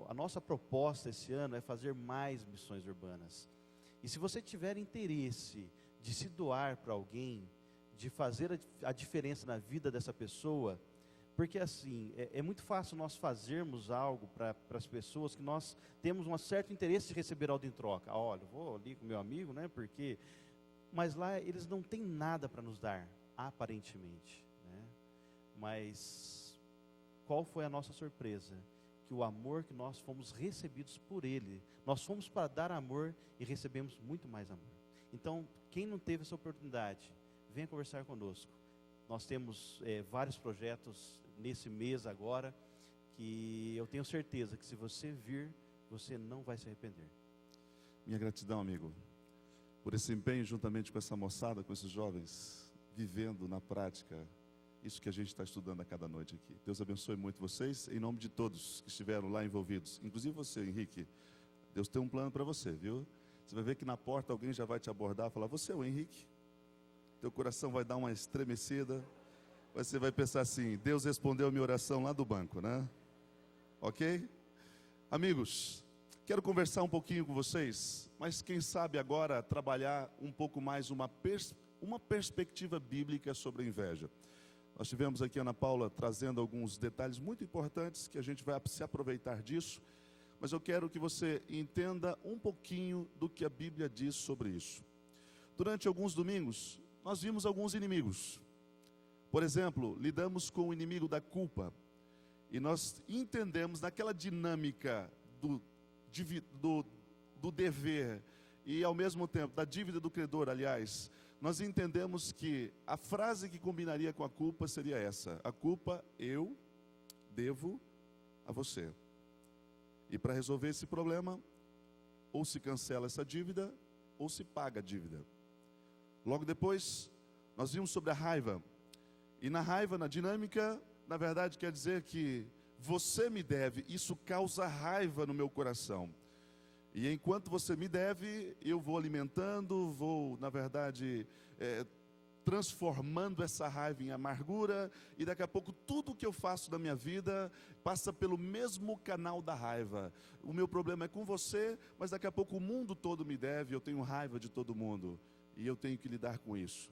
a nossa proposta esse ano é fazer mais missões urbanas. E se você tiver interesse de se doar para alguém, de fazer a diferença na vida dessa pessoa, porque assim, é muito fácil nós fazermos algo para as pessoas que nós temos um certo interesse de receber algo em troca. Olha, eu vou ali com meu amigo, né, mas lá eles não têm nada para nos dar, aparentemente, né? Mas qual foi a nossa surpresa? Que o amor que nós fomos recebidos por Ele, nós fomos para dar amor e recebemos muito mais amor. Então, quem não teve essa oportunidade, venha conversar conosco. Nós temos vários projetos nesse mês agora, que eu tenho certeza que se você vir, você não vai se arrepender. Minha gratidão, amigo, por esse empenho juntamente com essa moçada, com esses jovens, vivendo na prática isso que a gente está estudando a cada noite aqui. Deus abençoe muito vocês, em nome de todos que estiveram lá envolvidos, inclusive você, Henrique. Deus tem um plano para você, viu? Você vai ver que na porta alguém já vai te abordar e falar, você é o Henrique? Teu coração vai dar uma estremecida, você vai pensar assim, Deus respondeu a minha oração lá do banco, né? Ok? Amigos, quero conversar um pouquinho com vocês, mas quem sabe agora trabalhar um pouco mais uma perspectiva bíblica sobre a inveja. Nós tivemos aqui a Ana Paula trazendo alguns detalhes muito importantes que a gente vai se aproveitar disso, mas eu quero que você entenda um pouquinho do que a Bíblia diz sobre isso. Durante alguns domingos, nós vimos alguns inimigos. Por exemplo, lidamos com o inimigo da culpa. E nós entendemos naquela dinâmica do dever e ao mesmo tempo da dívida do credor, aliás, nós entendemos que a frase que combinaria com a culpa seria essa: a culpa eu devo a você. E para resolver esse problema, ou se cancela essa dívida, ou se paga a dívida. Logo depois, nós vimos sobre a raiva. E na raiva, na dinâmica, na verdade quer dizer que você me deve, isso causa raiva no meu coração. E enquanto você me deve, eu vou alimentando, vou, na verdade, transformando essa raiva em amargura, e daqui a pouco tudo que eu faço na minha vida passa pelo mesmo canal da raiva. O meu problema é com você, mas daqui a pouco o mundo todo me deve, eu tenho raiva de todo mundo, e eu tenho que lidar com isso.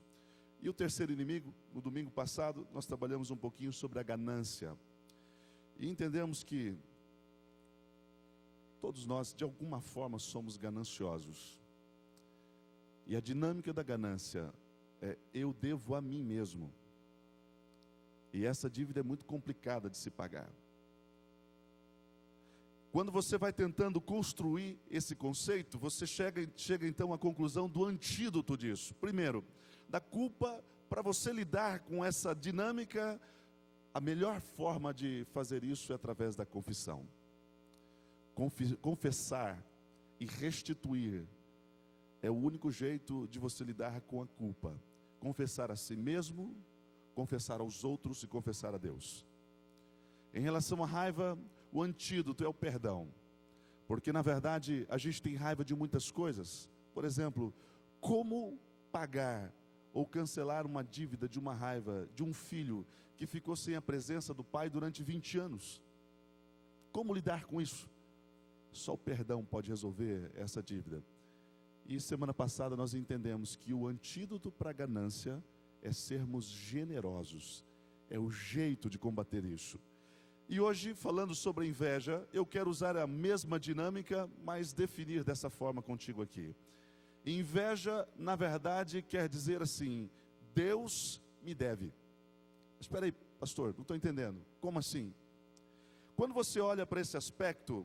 E o terceiro inimigo, no domingo passado, nós trabalhamos um pouquinho sobre a ganância. E entendemos que todos nós, de alguma forma, somos gananciosos. E a dinâmica da ganância é: eu devo a mim mesmo. E essa dívida é muito complicada de se pagar. Quando você vai tentando construir esse conceito, você chega então à conclusão do antídoto disso. Primeiro, da culpa. Para você lidar com essa dinâmica, a melhor forma de fazer isso é através da confissão. Confessar e restituir é o único jeito de você lidar com a culpa. Confessar a si mesmo, confessar aos outros e confessar a Deus. Em relação à raiva, o antídoto é o perdão. Porque na verdade a gente tem raiva de muitas coisas. Por exemplo, como pagar ou cancelar uma dívida de uma raiva de um filho que ficou sem a presença do pai durante 20 anos? Como lidar com isso? Só o perdão pode resolver essa dívida. E semana passada nós entendemos que o antídoto para a ganância é sermos generosos. É o jeito de combater isso. E hoje, falando sobre a inveja, eu quero usar a mesma dinâmica, mas definir dessa forma contigo aqui. Inveja, na verdade, quer dizer assim: Deus me deve. Espera aí, pastor, não estou entendendo. Como assim? Quando você olha para esse aspecto,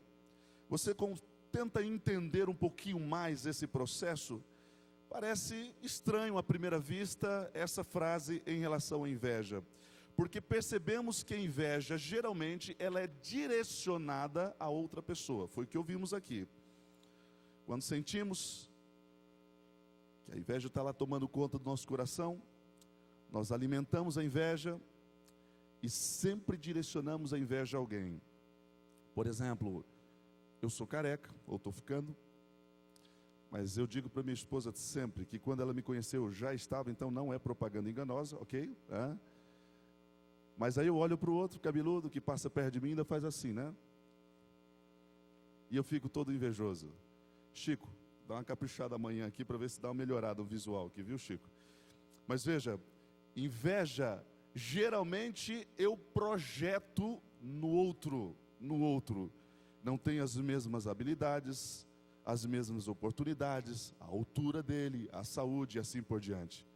você tenta entender um pouquinho mais esse processo. Parece estranho à primeira vista essa frase em relação à inveja, porque percebemos que a inveja, geralmente, ela é direcionada a outra pessoa. Foi o que ouvimos aqui. Quando sentimos que a inveja está lá tomando conta do nosso coração, nós alimentamos a inveja e sempre direcionamos a inveja a alguém. Por exemplo, eu sou careca, ou estou ficando, mas eu digo para minha esposa sempre que quando ela me conheceu eu já estava, então não é propaganda enganosa, ok? Mas aí eu olho para o outro cabeludo que passa perto de mim e ainda faz assim, né? E eu fico todo invejoso. Chico, dá uma caprichada amanhã aqui para ver se dá uma melhorada no visual aqui, viu, Chico? Mas veja, inveja, geralmente eu projeto no outro. Não tem as mesmas habilidades, as mesmas oportunidades, a altura dele, a saúde e assim por diante.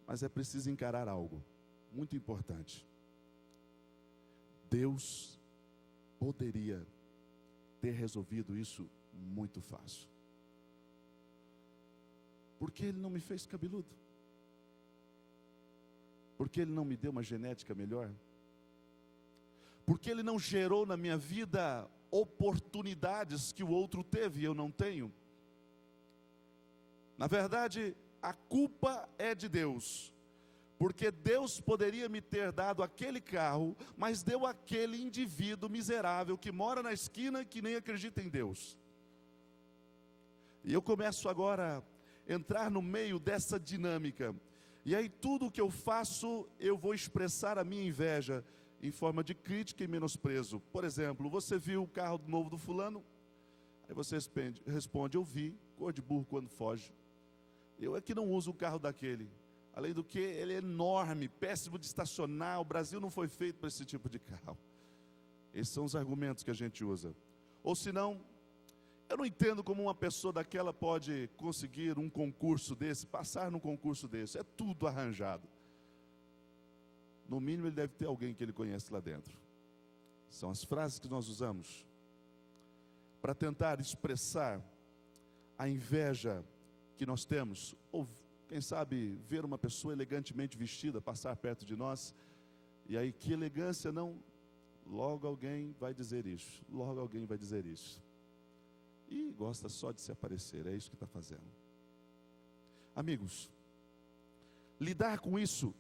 Mas é preciso encarar algo muito importante. Deus poderia ter resolvido isso muito fácil. Por que Ele não me fez cabeludo? Por que Ele não me deu uma genética melhor? Por que Ele não gerou na minha vida oportunidades que o outro teve e eu não tenho? Na verdade, a culpa é de Deus, porque Deus poderia me ter dado aquele carro, mas deu aquele indivíduo miserável que mora na esquina e que nem acredita em Deus. E eu começo agora a entrar no meio dessa dinâmica, e aí tudo o que eu faço, eu vou expressar a minha inveja em forma de crítica e menosprezo. Por exemplo, você viu o carro novo do fulano? Aí você responde, eu vi, cor de burro quando foge. Eu é que não uso o carro daquele. Além do que, ele é enorme, péssimo de estacionar, o Brasil não foi feito para esse tipo de carro. Esses são os argumentos que a gente usa. Ou senão, Eu não entendo como uma pessoa daquela pode conseguir um concurso desse, passar num concurso desse. É tudo arranjado. No mínimo, ele deve ter alguém que ele conhece lá dentro. São as frases que nós usamos para tentar expressar a inveja que nós temos, ou quem sabe ver uma pessoa elegantemente vestida passar perto de nós, e aí que elegância, não? Logo alguém vai dizer isso, logo alguém vai dizer isso. E gosta só de se aparecer, é isso que está fazendo. Amigos, lidar com isso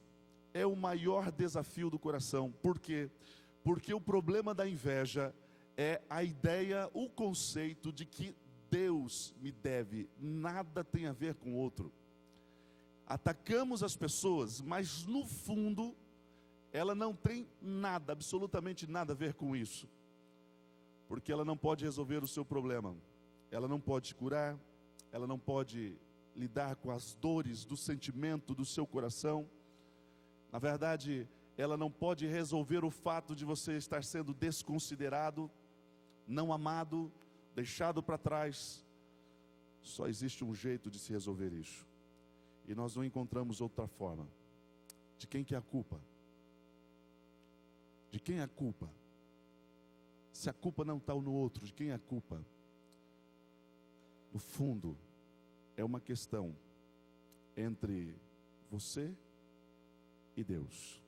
é o maior desafio do coração. Por quê? Porque o problema da inveja é a ideia, o conceito de que Deus me deve, nada tem a ver com o outro. Atacamos as pessoas, mas no fundo, ela não tem nada, absolutamente nada a ver com isso. Porque ela não pode resolver o seu problema. Ela não pode curar, ela não pode lidar com as dores do sentimento do seu coração. Na verdade, ela não pode resolver o fato de você estar sendo desconsiderado, não amado, deixado para trás. Só existe um jeito de se resolver isso. E nós não encontramos outra forma. De quem que é a culpa? De quem é a culpa? Se a culpa não está no outro, de quem é a culpa? No fundo, é uma questão entre você e Deus.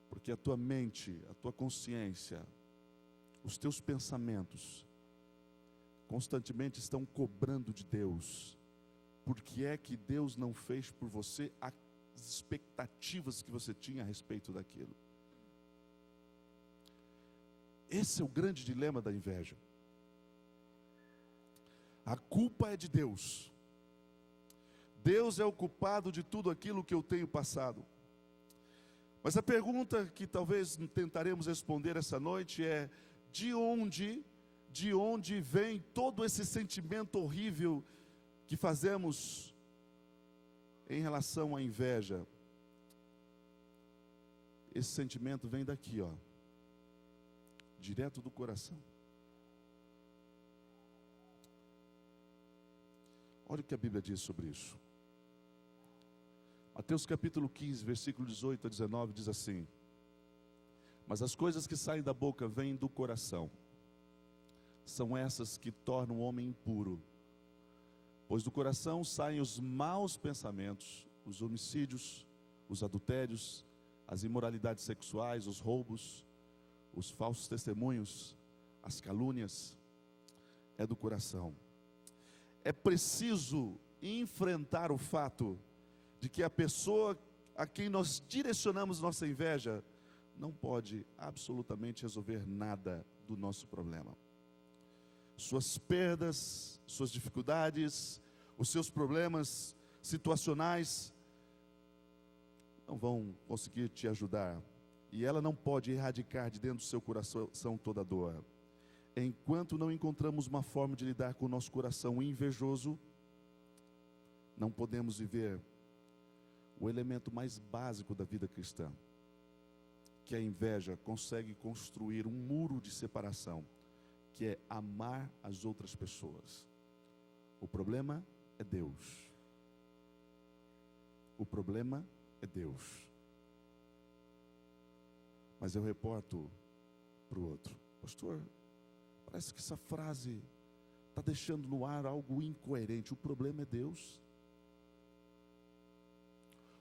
Porque a tua mente, a tua consciência, os teus pensamentos, constantemente estão cobrando de Deus. Por que é que Deus não fez por você as expectativas que você tinha a respeito daquilo? Esse é o grande dilema da inveja. A culpa é de Deus. Deus é o culpado de tudo aquilo que eu tenho passado. Mas a pergunta que talvez tentaremos responder essa noite é: de onde vem todo esse sentimento horrível que fazemos em relação à inveja? Esse sentimento vem daqui, ó, direto do coração. Olha o que a Bíblia diz sobre isso. Mateus capítulo 15, versículo 18 a 19 diz assim: mas as coisas que saem da boca vêm do coração, são essas que tornam o homem impuro. Pois do coração saem os maus pensamentos, os homicídios, os adultérios, as imoralidades sexuais, os roubos, os falsos testemunhos, as calúnias. É do coração. É preciso enfrentar o fato de que a pessoa a quem nós direcionamos nossa inveja não pode absolutamente resolver nada do nosso problema. Suas perdas, suas dificuldades, os seus problemas situacionais não vão conseguir te ajudar. E ela não pode erradicar de dentro do seu coração toda a dor. Enquanto não encontramos uma forma de lidar com o nosso coração invejoso, não podemos viver o elemento mais básico da vida cristã, que a inveja consegue construir um muro de separação, que é amar as outras pessoas. O problema é Deus. O problema é Deus. Mas eu reporto para o outro: pastor, parece que essa frase está deixando no ar algo incoerente. O problema é Deus.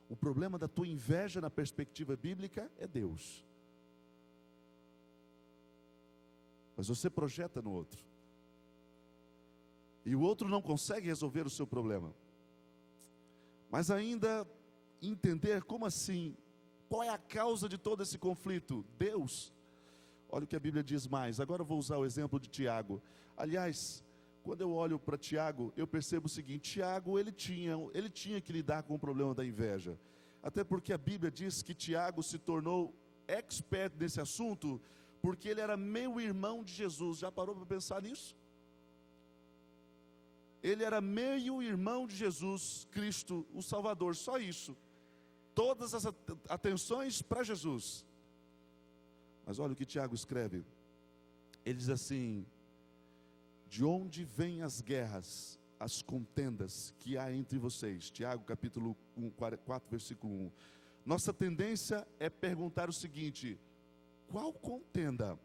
O problema da tua inveja na perspectiva bíblica é Deus. Mas você projeta no outro. E o outro não consegue resolver o seu problema. Mas ainda entender como assim, qual é a causa de todo esse conflito? Deus. Olha o que a Bíblia diz mais. Agora eu vou usar o exemplo de Tiago. Aliás, quando eu olho para Tiago, eu percebo o seguinte: Tiago, ele tinha que lidar com o problema da inveja. Até porque a Bíblia diz que Tiago se tornou expert nesse assunto, porque ele era meio irmão de Jesus. Já parou para pensar nisso? Ele era meio irmão de Jesus Cristo, o Salvador, só isso. Todas as atenções para Jesus. Mas olha o que Tiago escreve. Ele diz assim: de onde vêm as guerras, as contendas que há entre vocês? Tiago capítulo 4, versículo 1. Nossa tendência é perguntar o seguinte: qual contenda?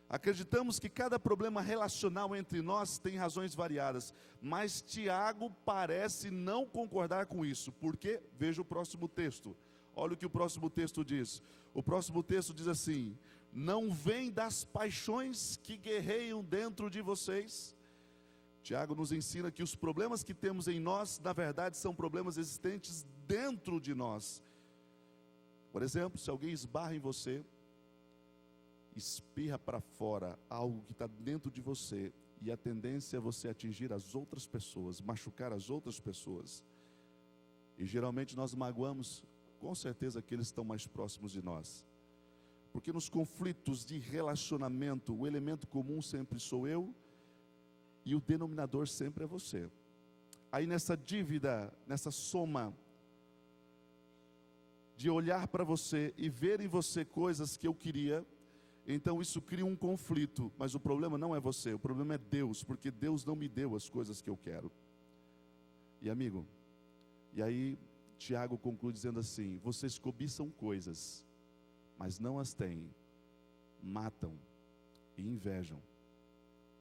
Acreditamos que cada problema relacional entre nós tem razões variadas, mas Tiago parece não concordar com isso. Por quê? Veja o próximo texto. Olha o que o próximo texto diz. O próximo texto diz assim: não vem das paixões que guerreiam dentro de vocês. Tiago nos ensina que os problemas que temos em nós, na verdade, são problemas existentes dentro de nós. Por exemplo, se alguém esbarra em você, espirra para fora algo que está dentro de você, e a tendência é você atingir as outras pessoas, machucar as outras pessoas. E geralmente nós magoamos, com certeza, aqueles que estão mais próximos de nós. Porque nos conflitos de relacionamento, o elemento comum sempre sou eu, e o denominador sempre é você. Aí nessa dívida, nessa soma, de olhar para você e ver em você coisas que eu queria, então isso cria um conflito. Mas o problema não é você, o problema é Deus, porque Deus não me deu as coisas que eu quero. E amigo, e aí Tiago conclui dizendo assim: vocês cobiçam coisas, mas não as têm, matam e invejam,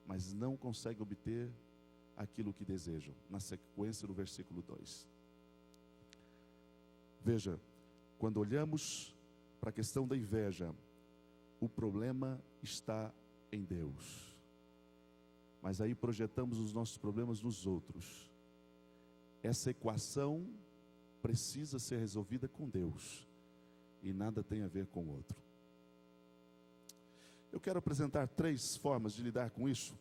mas não conseguem obter aquilo que desejam. Na sequência do versículo 2. Veja, quando olhamos para a questão da inveja, o problema está em Deus. Mas aí projetamos os nossos problemas nos outros. Essa equação precisa ser resolvida com Deus, e nada tem a ver com o outro. Eu quero apresentar 3 formas de lidar com isso,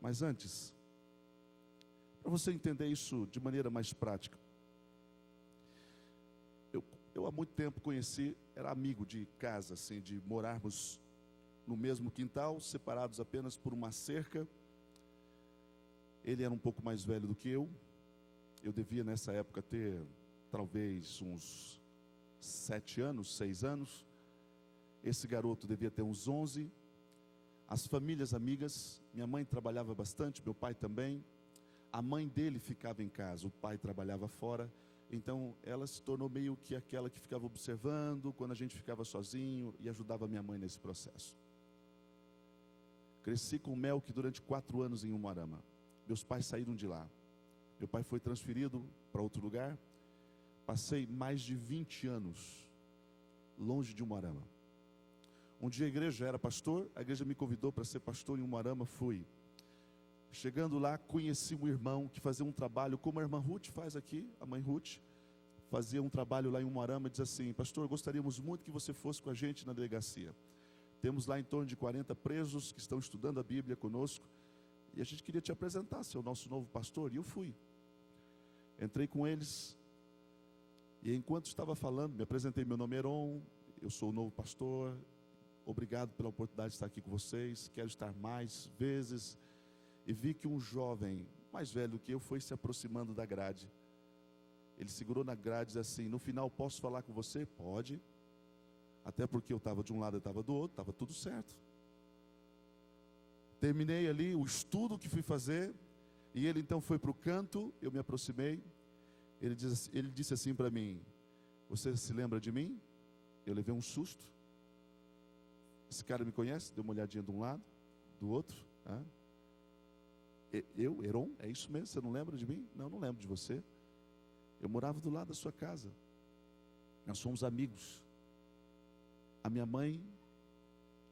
mas antes, para você entender isso de maneira mais prática, eu há muito tempo conheci, era amigo de casa, assim, de morarmos no mesmo quintal, separados apenas por uma cerca. Ele era um pouco mais velho do que eu devia nessa época ter talvez uns 7 anos, 6 anos, esse garoto devia ter uns 11, as famílias amigas, minha mãe trabalhava bastante, meu pai também, a mãe dele ficava em casa, o pai trabalhava fora, então ela se tornou meio que aquela que ficava observando, quando a gente ficava sozinho, e ajudava minha mãe nesse processo. Cresci com o Melk durante 4 anos em Umuarama, meus pais saíram de lá, meu pai foi transferido para outro lugar, passei mais de 20 anos longe de Umuarama. Um dia a igreja era pastor, a igreja me convidou para ser pastor em Umuarama, fui. Chegando lá, conheci um irmão que fazia um trabalho, como a irmã Ruth faz aqui, a mãe Ruth, fazia um trabalho lá em Umuarama, e diz assim: pastor, gostaríamos muito que você fosse com a gente na delegacia. Temos lá em torno de 40 presos que estão estudando a Bíblia conosco, e a gente queria te apresentar, ser o nosso novo pastor, e eu fui. Entrei com eles, e enquanto estava falando, me apresentei, meu nome é Heron, eu sou o novo pastor, obrigado pela oportunidade de estar aqui com vocês, quero estar mais vezes. E vi que um jovem, mais velho do que eu, foi se aproximando da grade. Ele segurou na grade e disse assim: no final posso falar com você? Pode. Até porque eu estava de um lado e estava do outro, estava tudo certo. Terminei ali o estudo que fui fazer, e ele então foi para o canto, eu me aproximei, ele disse assim para mim: você se lembra de mim? Eu levei um susto. Esse cara me conhece? Deu uma olhadinha de um lado, do outro. Eu, Heron, é isso mesmo? Você não lembra de mim? Não, não lembro de você. Eu morava do lado da sua casa. Nós somos amigos. A minha mãe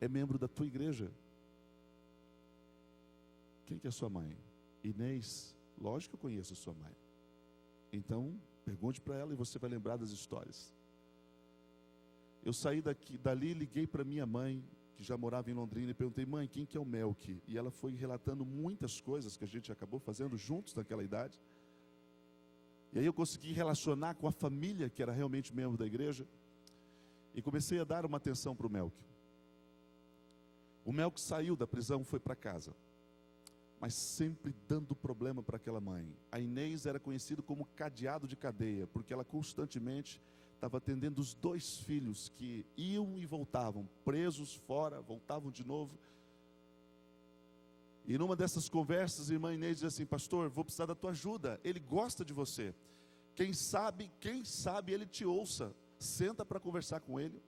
é membro da tua igreja. Quem que é sua mãe? Inês. Lógico que eu conheço a sua mãe. Então, pergunte para ela e você vai lembrar das histórias. Eu saí dali, liguei para minha mãe, que já morava em Londrina, e perguntei: mãe, quem que é o Melk? E ela foi relatando muitas coisas que a gente acabou fazendo juntos naquela idade. E aí eu consegui relacionar com a família que era realmente membro da igreja, e comecei a dar uma atenção para o Melk. O Melk saiu da prisão, foi para casa, mas sempre dando problema para aquela mãe. A Inês era conhecida como cadeado de cadeia, porque ela constantemente estava atendendo os 2 filhos que iam e voltavam, presos fora, voltavam de novo. E numa dessas conversas, a irmã Inês diz assim: pastor, vou precisar da tua ajuda, ele gosta de você. Quem sabe ele te ouça, senta para conversar com ele.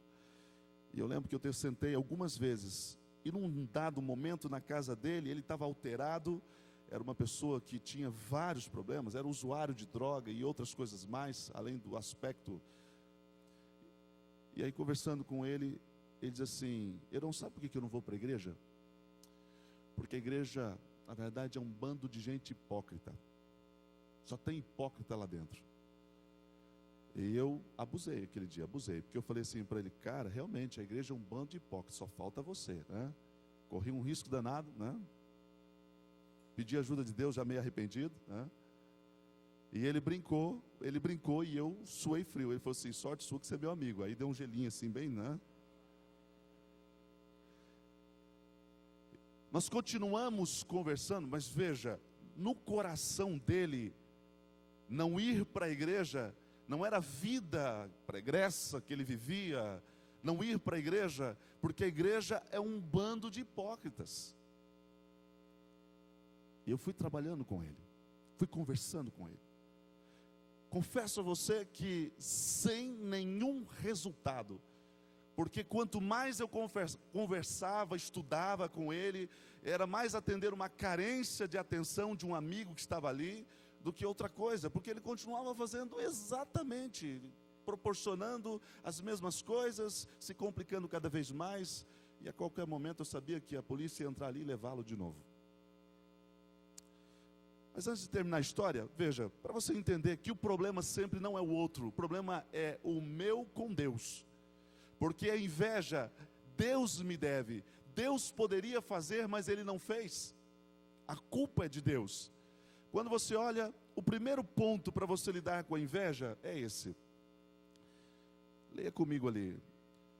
E eu lembro que eu sentei algumas vezes, e num dado momento na casa dele, ele estava alterado, era uma pessoa que tinha vários problemas, era usuário de droga e outras coisas mais, além do aspecto. E aí conversando com ele, ele diz assim: Heron, sabe por que eu não vou para a igreja? Porque a igreja, na verdade, é um bando de gente hipócrita, só tem hipócrita lá dentro. E eu abusei aquele dia, porque eu falei assim para ele: cara, realmente a igreja é um bando de hipócritas, só falta você, né? Corri um risco danado, né? Pedi ajuda de Deus já meio arrependido, né? E ele brincou e eu suei frio. Ele falou assim: sorte sua que você é meu amigo. Aí deu um gelinho assim bem, né? Nós continuamos conversando, mas veja, no coração dele, não ir para a igreja não era a vida pregressa que ele vivia, não ir para a igreja, porque a igreja é um bando de hipócritas. E eu fui trabalhando com ele, fui conversando com ele. Confesso a você que sem nenhum resultado, porque quanto mais eu conversava, estudava com ele, era mais atender uma carência de atenção de um amigo que estava ali, do que outra coisa, porque ele continuava fazendo exatamente, proporcionando as mesmas coisas, se complicando cada vez mais, e a qualquer momento eu sabia que a polícia ia entrar ali e levá-lo de novo. Mas antes de terminar a história, veja, para você entender que o problema sempre não é o outro, o problema é o meu com Deus, porque a inveja, Deus me deve, Deus poderia fazer, mas Ele não fez, a culpa é de Deus. Quando você olha, o primeiro ponto para você lidar com a inveja é esse. Leia comigo ali,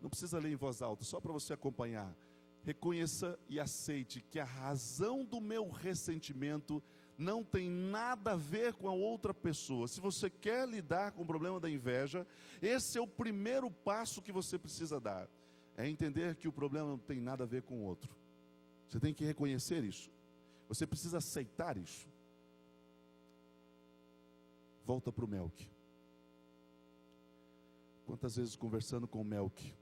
não precisa ler em voz alta, só para você acompanhar. Reconheça e aceite que a razão do meu ressentimento não tem nada a ver com a outra pessoa. Se você quer lidar com o problema da inveja, esse é o primeiro passo que você precisa dar. É entender que o problema não tem nada a ver com o outro. Você tem que reconhecer isso. Você precisa aceitar isso. Volta para o Melk. Quantas vezes conversando com o Melk,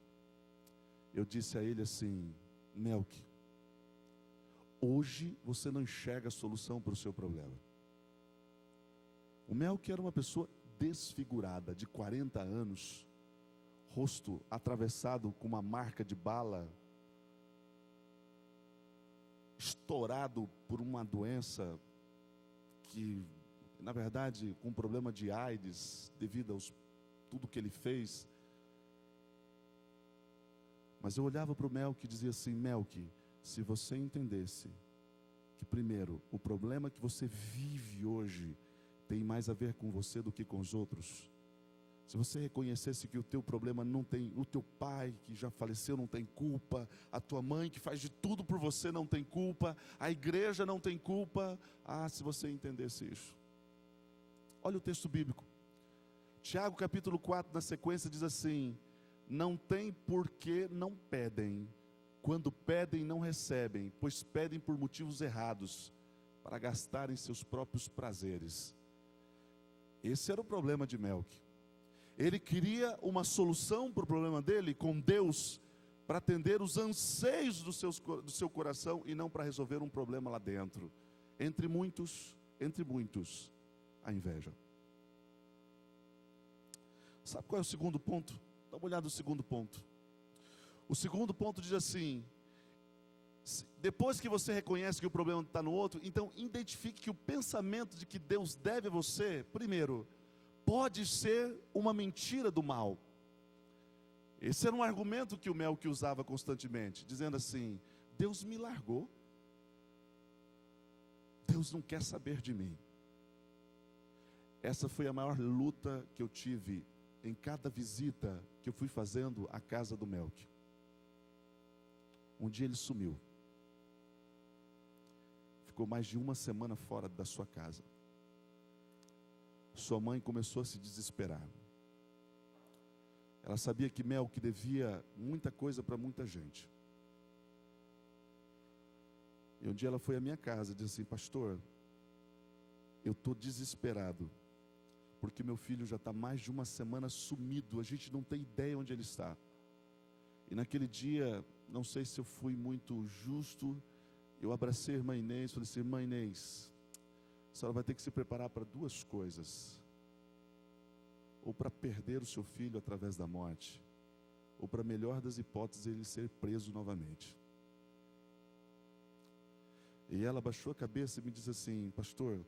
eu disse a ele assim: Melk, hoje você não enxerga a solução para o seu problema. O Melk era uma pessoa desfigurada, de 40 anos, rosto atravessado com uma marca de bala, estourado por uma doença que, na verdade, com um problema de AIDS, devido a tudo que ele fez. Mas eu olhava para o Melk e dizia assim: Melk, se você entendesse que, primeiro, o problema que você vive hoje tem mais a ver com você do que com os outros, se você reconhecesse que o teu problema não tem, o teu pai que já faleceu não tem culpa, a tua mãe que faz de tudo por você não tem culpa, a igreja não tem culpa, se você entendesse isso. Olha o texto bíblico, Tiago capítulo 4, na sequência diz assim: não tem porque não pedem, quando pedem não recebem, pois pedem por motivos errados, para gastarem seus próprios prazeres. Esse era o problema de Melk. Ele queria uma solução para o problema dele com Deus, para atender os anseios do seu coração, e não para resolver um problema lá dentro. Entre muitos, a inveja. Sabe qual é o segundo ponto? Dá uma olhada no segundo ponto. O segundo ponto diz assim: depois que você reconhece que o problema está no outro, então identifique que o pensamento de que Deus deve a você, primeiro, pode ser uma mentira do mal. Esse era um argumento que o Melk usava constantemente, dizendo assim: Deus me largou, Deus não quer saber de mim. Essa foi a maior luta que eu tive em cada visita que eu fui fazendo à casa do Melk. Um dia ele sumiu, ficou mais de uma semana fora da sua casa. Sua mãe começou a se desesperar. Ela sabia que Melk devia muita coisa para muita gente. E um dia ela foi à minha casa e disse assim: pastor, eu estou desesperado, porque meu filho já está mais de uma semana sumido, a gente não tem ideia onde ele está. E naquele dia, não sei se eu fui muito justo, eu abracei a irmã Inês, falei assim: irmã Inês, a senhora vai ter que se preparar para duas coisas: ou para perder o seu filho através da morte, ou para, melhor das hipóteses, ele ser preso novamente. E ela baixou a cabeça e me disse assim: pastor,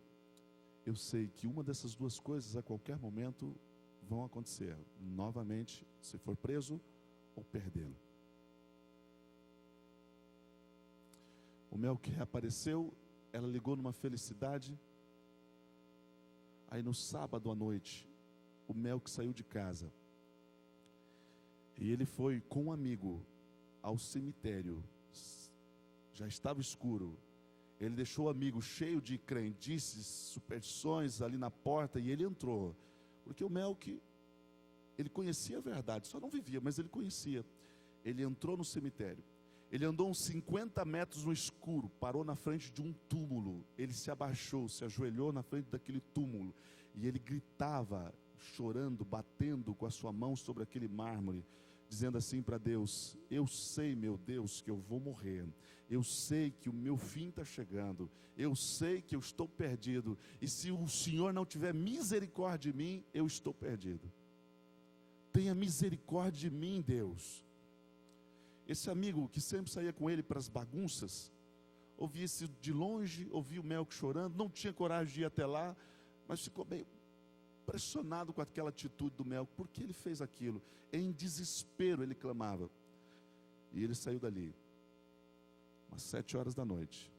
eu sei que uma dessas duas coisas a qualquer momento vão acontecer, novamente, se for preso ou perdê-lo. O Melk reapareceu, ela ligou numa felicidade. Aí no sábado à noite, o Melk saiu de casa e ele foi com um amigo ao cemitério. Já estava escuro. Ele deixou o amigo cheio de crendices, superstições ali na porta, e ele entrou. Porque o Melk, ele conhecia a verdade, só não vivia, mas ele conhecia. Ele entrou no cemitério. Ele andou uns 50 metros no escuro, parou na frente de um túmulo. Ele se abaixou, se ajoelhou na frente daquele túmulo. E ele gritava, chorando, batendo com a sua mão sobre aquele mármore, dizendo assim para Deus: eu sei, meu Deus, que eu vou morrer. Eu sei que o meu fim está chegando. Eu sei que eu estou perdido. E se o Senhor não tiver misericórdia de mim, eu estou perdido. Tenha misericórdia de mim, Deus. Esse amigo que sempre saía com ele para as bagunças, ouvia isso de longe, ouvia o Melk chorando, não tinha coragem de ir até lá, mas ficou meio impressionado com aquela atitude do Melk. Por que ele fez aquilo? Em desespero ele clamava. E ele saiu dali umas 7 horas da noite,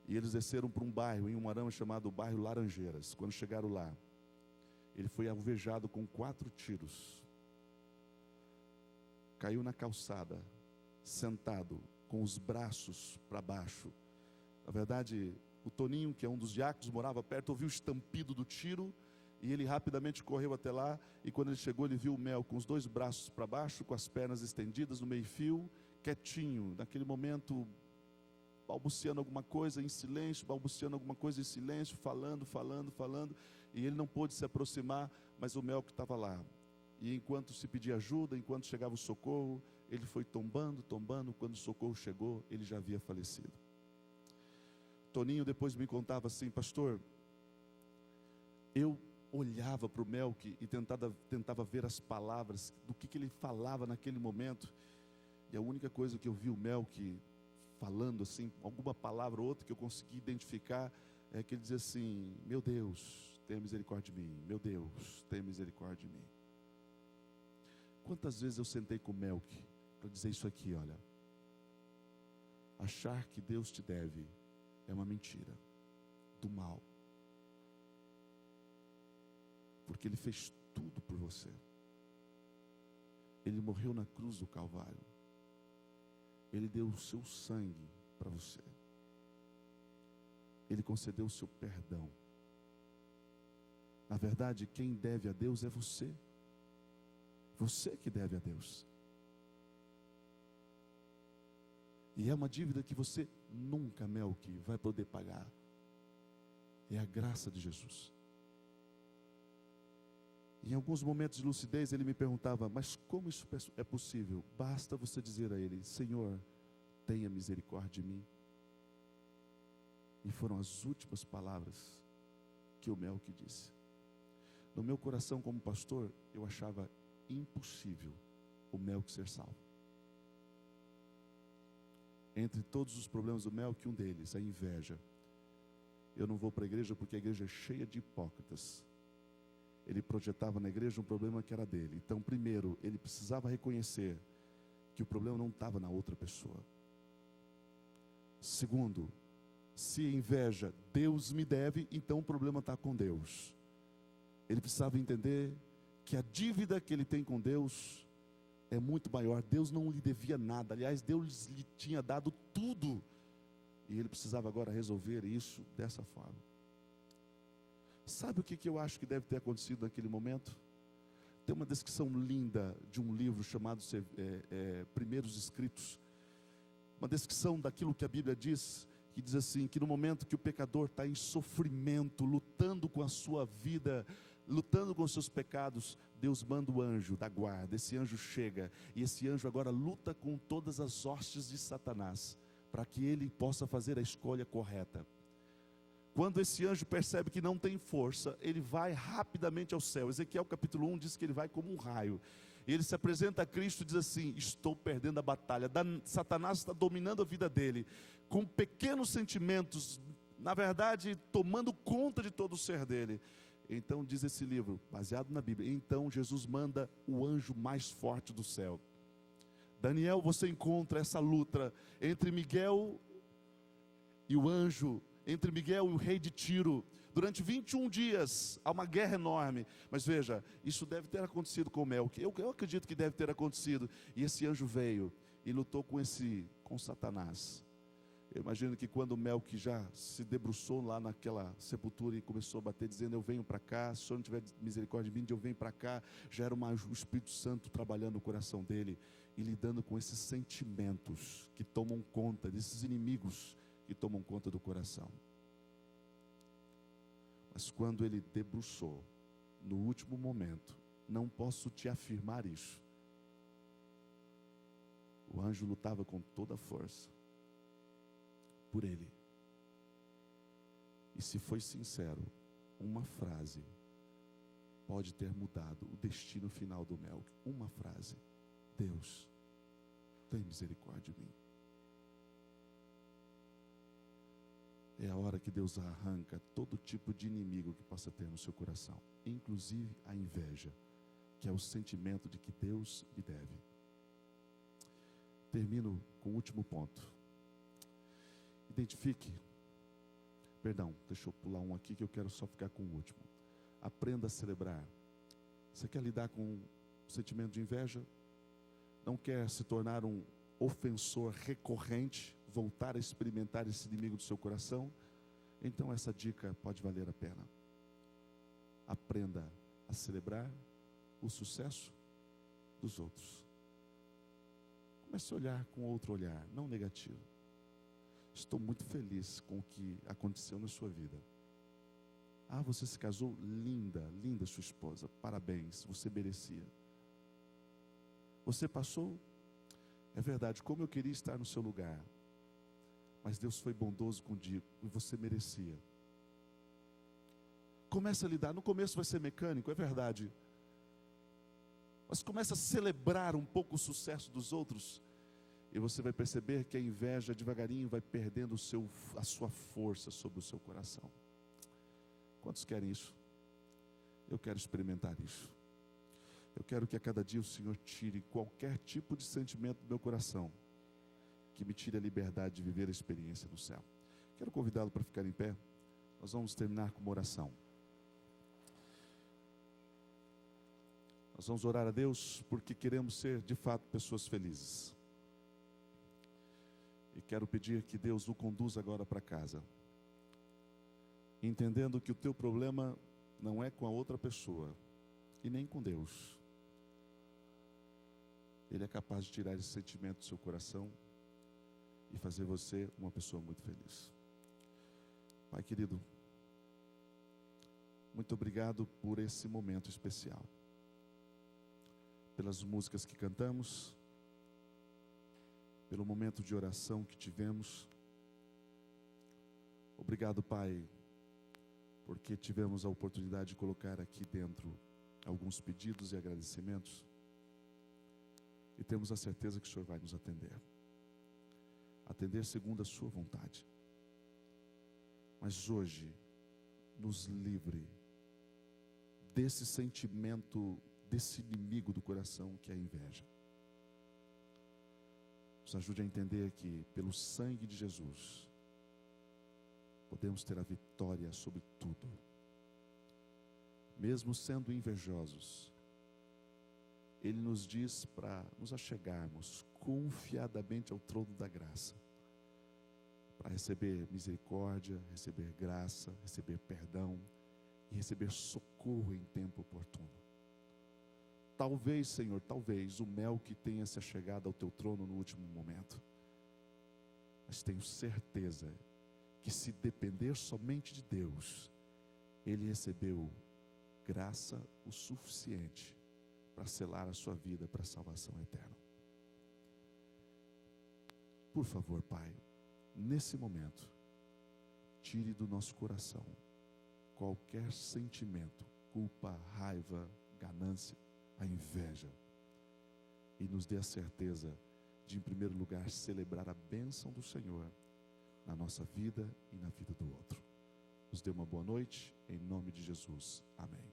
e eles desceram para um bairro em Umuarama chamado bairro Laranjeiras. Quando chegaram lá, ele foi alvejado com 4 tiros, caiu na calçada, sentado, com os braços para baixo. Na verdade, o Toninho, que é um dos diáconos, morava perto, ouviu o estampido do tiro, e ele rapidamente correu até lá, e quando ele chegou, ele viu o Mel com os 2 braços para baixo, com as pernas estendidas no meio-fio, quietinho, naquele momento, balbuciando alguma coisa em silêncio, balbuciando alguma coisa em silêncio, falando, e ele não pôde se aproximar, mas o Mel que estava lá. E enquanto se pedia ajuda, enquanto chegava o socorro, ele foi tombando, quando o socorro chegou, ele já havia falecido. Toninho depois me contava assim: pastor, eu olhava para o Melk e tentava ver as palavras, do que ele falava naquele momento, e a única coisa que eu vi o Melk falando assim, alguma palavra ou outra que eu consegui identificar, é que ele dizia assim: meu Deus, tenha misericórdia de mim, meu Deus, tenha misericórdia de mim. Quantas vezes eu sentei com o Melk para dizer isso aqui: olha, achar que Deus te deve é uma mentira do mal, porque Ele fez tudo por você. Ele morreu na cruz do Calvário, Ele deu o seu sangue para você, Ele concedeu o seu perdão. Na verdade, quem deve a Deus é você. Você que deve a Deus. E é uma dívida que você nunca, Melk, vai poder pagar. É a graça de Jesus. Em alguns momentos de lucidez ele me perguntava: mas como isso é possível? Basta você dizer a Ele: Senhor, tenha misericórdia de mim. E foram as últimas palavras que o Melk disse. No meu coração como pastor, eu achava impossível o Melk ser salvo. Entre todos os problemas do Melk, um deles, a inveja. Eu não vou para a igreja porque a igreja é cheia de hipócritas. Ele projetava na igreja um problema que era dele. Então, primeiro, ele precisava reconhecer que o problema não estava na outra pessoa. Segundo, se inveja Deus me deve, então o problema está com Deus. Ele precisava entender que a dívida que ele tem com Deus é muito maior. Deus não lhe devia nada. Aliás, Deus lhe tinha dado tudo. E ele precisava agora resolver isso dessa forma. Sabe o que eu acho que deve ter acontecido naquele momento? Tem uma descrição linda de um livro chamado Primeiros Escritos, uma descrição daquilo que a Bíblia diz, que diz assim, que no momento que o pecador está em sofrimento, lutando com a sua vida, lutando com os seus pecados, Deus manda o anjo da guarda. Esse anjo chega, e esse anjo agora luta com todas as hostes de Satanás, para que ele possa fazer a escolha correta. Quando esse anjo percebe que não tem força, ele vai rapidamente ao céu. Ezequiel capítulo 1 diz que ele vai como um raio. Ele se apresenta a Cristo e diz assim: estou perdendo a batalha. Satanás está dominando a vida dele, com pequenos sentimentos, na verdade, tomando conta de todo o ser dele. Então diz esse livro, baseado na Bíblia, então Jesus manda o anjo mais forte do céu. Daniel, você encontra essa luta entre Miguel e o anjo, entre Miguel e o rei de Tiro. Durante 21 dias, há uma guerra enorme. Mas veja, isso deve ter acontecido com Melque. Eu acredito que deve ter acontecido. E esse anjo veio e lutou com Satanás. Eu imagino que quando Melque já se debruçou lá naquela sepultura e começou a bater, dizendo: eu venho para cá, se o Senhor não tiver misericórdia de mim, eu venho para cá. Já era o Espírito Santo trabalhando no coração dele e lidando com esses sentimentos que tomam conta, desses inimigos que tomam conta do coração. Mas quando ele debruçou, no último momento, não posso te afirmar isso, o anjo lutava com toda a força por ele. E se foi sincero, uma frase pode ter mudado o destino final do Melque. Uma frase: Deus, tem misericórdia de mim. É a hora que Deus arranca todo tipo de inimigo que possa ter no seu coração, inclusive a inveja, que é o sentimento de que Deus me deve. Termino com o último ponto. Deixa eu pular um aqui que eu quero só ficar com o último. Aprenda a celebrar. Você quer lidar com o sentimento de inveja? Não quer se tornar um ofensor recorrente, voltar a experimentar esse inimigo do seu coração? Então essa dica pode valer a pena. Aprenda a celebrar o sucesso dos outros. Comece a olhar com outro olhar, não negativo. Estou muito feliz com o que aconteceu na sua vida. Você se casou, linda sua esposa, parabéns, você merecia. Você passou, é verdade, como eu queria estar no seu lugar, mas Deus foi bondoso contigo e você merecia. Comece a lidar, no começo vai ser mecânico, é verdade, mas comece a celebrar um pouco o sucesso dos outros, e você vai perceber que a inveja devagarinho vai perdendo a sua força sobre o seu coração. Quantos querem isso? Eu quero experimentar isso. Eu quero que a cada dia o Senhor tire qualquer tipo de sentimento do meu coração, que me tire a liberdade de viver a experiência no céu. Quero convidá-lo para ficar em pé. Nós vamos terminar com uma oração. Nós vamos orar a Deus porque queremos ser de fato pessoas felizes. E quero pedir que Deus o conduza agora para casa, entendendo que o teu problema não é com a outra pessoa e nem com Deus. Ele é capaz de tirar esse sentimento do seu coração e fazer você uma pessoa muito feliz. Pai querido, muito obrigado por esse momento especial, pelas músicas que cantamos, pelo momento de oração que tivemos. Obrigado, Pai, porque tivemos a oportunidade de colocar aqui dentro alguns pedidos e agradecimentos, e temos a certeza que o Senhor vai nos atender segundo a sua vontade. Mas hoje, nos livre desse sentimento, desse inimigo do coração que é a inveja. Nos ajude a entender que pelo sangue de Jesus podemos ter a vitória sobre tudo. Mesmo sendo invejosos, Ele nos diz para nos achegarmos confiadamente ao trono da graça, para receber misericórdia, receber graça, receber perdão e receber socorro em tempo oportuno. Talvez, Senhor, talvez o Melque tenha se achegado ao teu trono no último momento, mas tenho certeza que se depender somente de Deus, ele recebeu graça o suficiente para selar a sua vida para a salvação eterna. Por favor, Pai, nesse momento, tire do nosso coração qualquer sentimento, culpa, raiva, ganância, a inveja, e nos dê a certeza de, em primeiro lugar, celebrar a bênção do Senhor na nossa vida e na vida do outro. Nos dê uma boa noite, em nome de Jesus. Amém.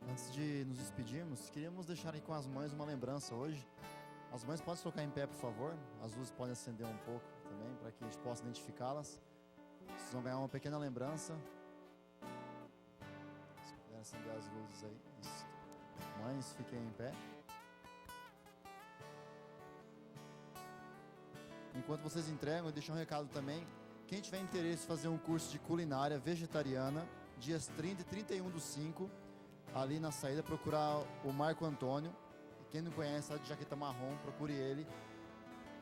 Antes de nos despedirmos, queríamos deixar aqui com as mães uma lembrança hoje. As mães podem se colocar em pé, por favor. As luzes podem acender um pouco também, para que a gente possa identificá-las. Vocês vão ganhar uma pequena lembrança. Se puderem acender as luzes aí. Isso. Mães, fiquem em pé. Enquanto vocês entregam, eu deixo um recado também. Quem tiver interesse em fazer um curso de culinária vegetariana, dias 30 e 31/5, ali na saída, procurar o Marco Antônio. Quem não conhece, de jaqueta marrom, procure ele.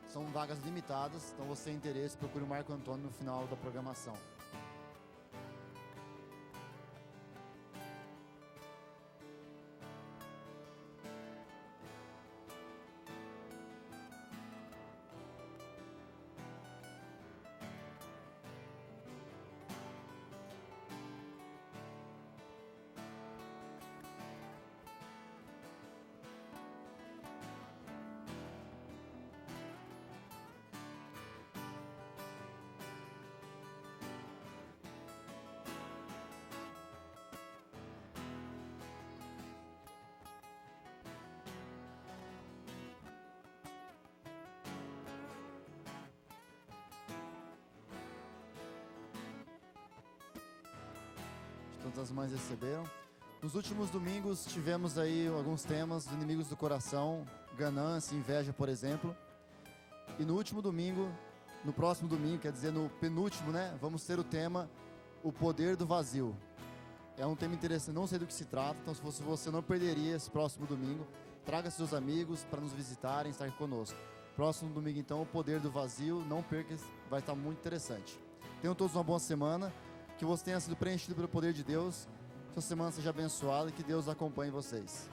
São vagas limitadas, então você tem interesse, procure o Marco Antônio no final da programação. Todas as mães receberam. Nos últimos domingos tivemos aí alguns temas, inimigos do coração, ganância, inveja, por exemplo. E no último domingo, no próximo domingo, quer dizer, no penúltimo, né? Vamos ter o tema, o poder do vazio. É um tema interessante, não sei do que se trata, então se fosse você, não perderia esse próximo domingo. Traga seus amigos para nos visitarem, estar conosco. Próximo domingo, então, o poder do vazio, não perca, vai estar muito interessante. Tenham todos uma boa semana. Que você tenha sido preenchido pelo poder de Deus, sua semana seja abençoada e que Deus acompanhe vocês.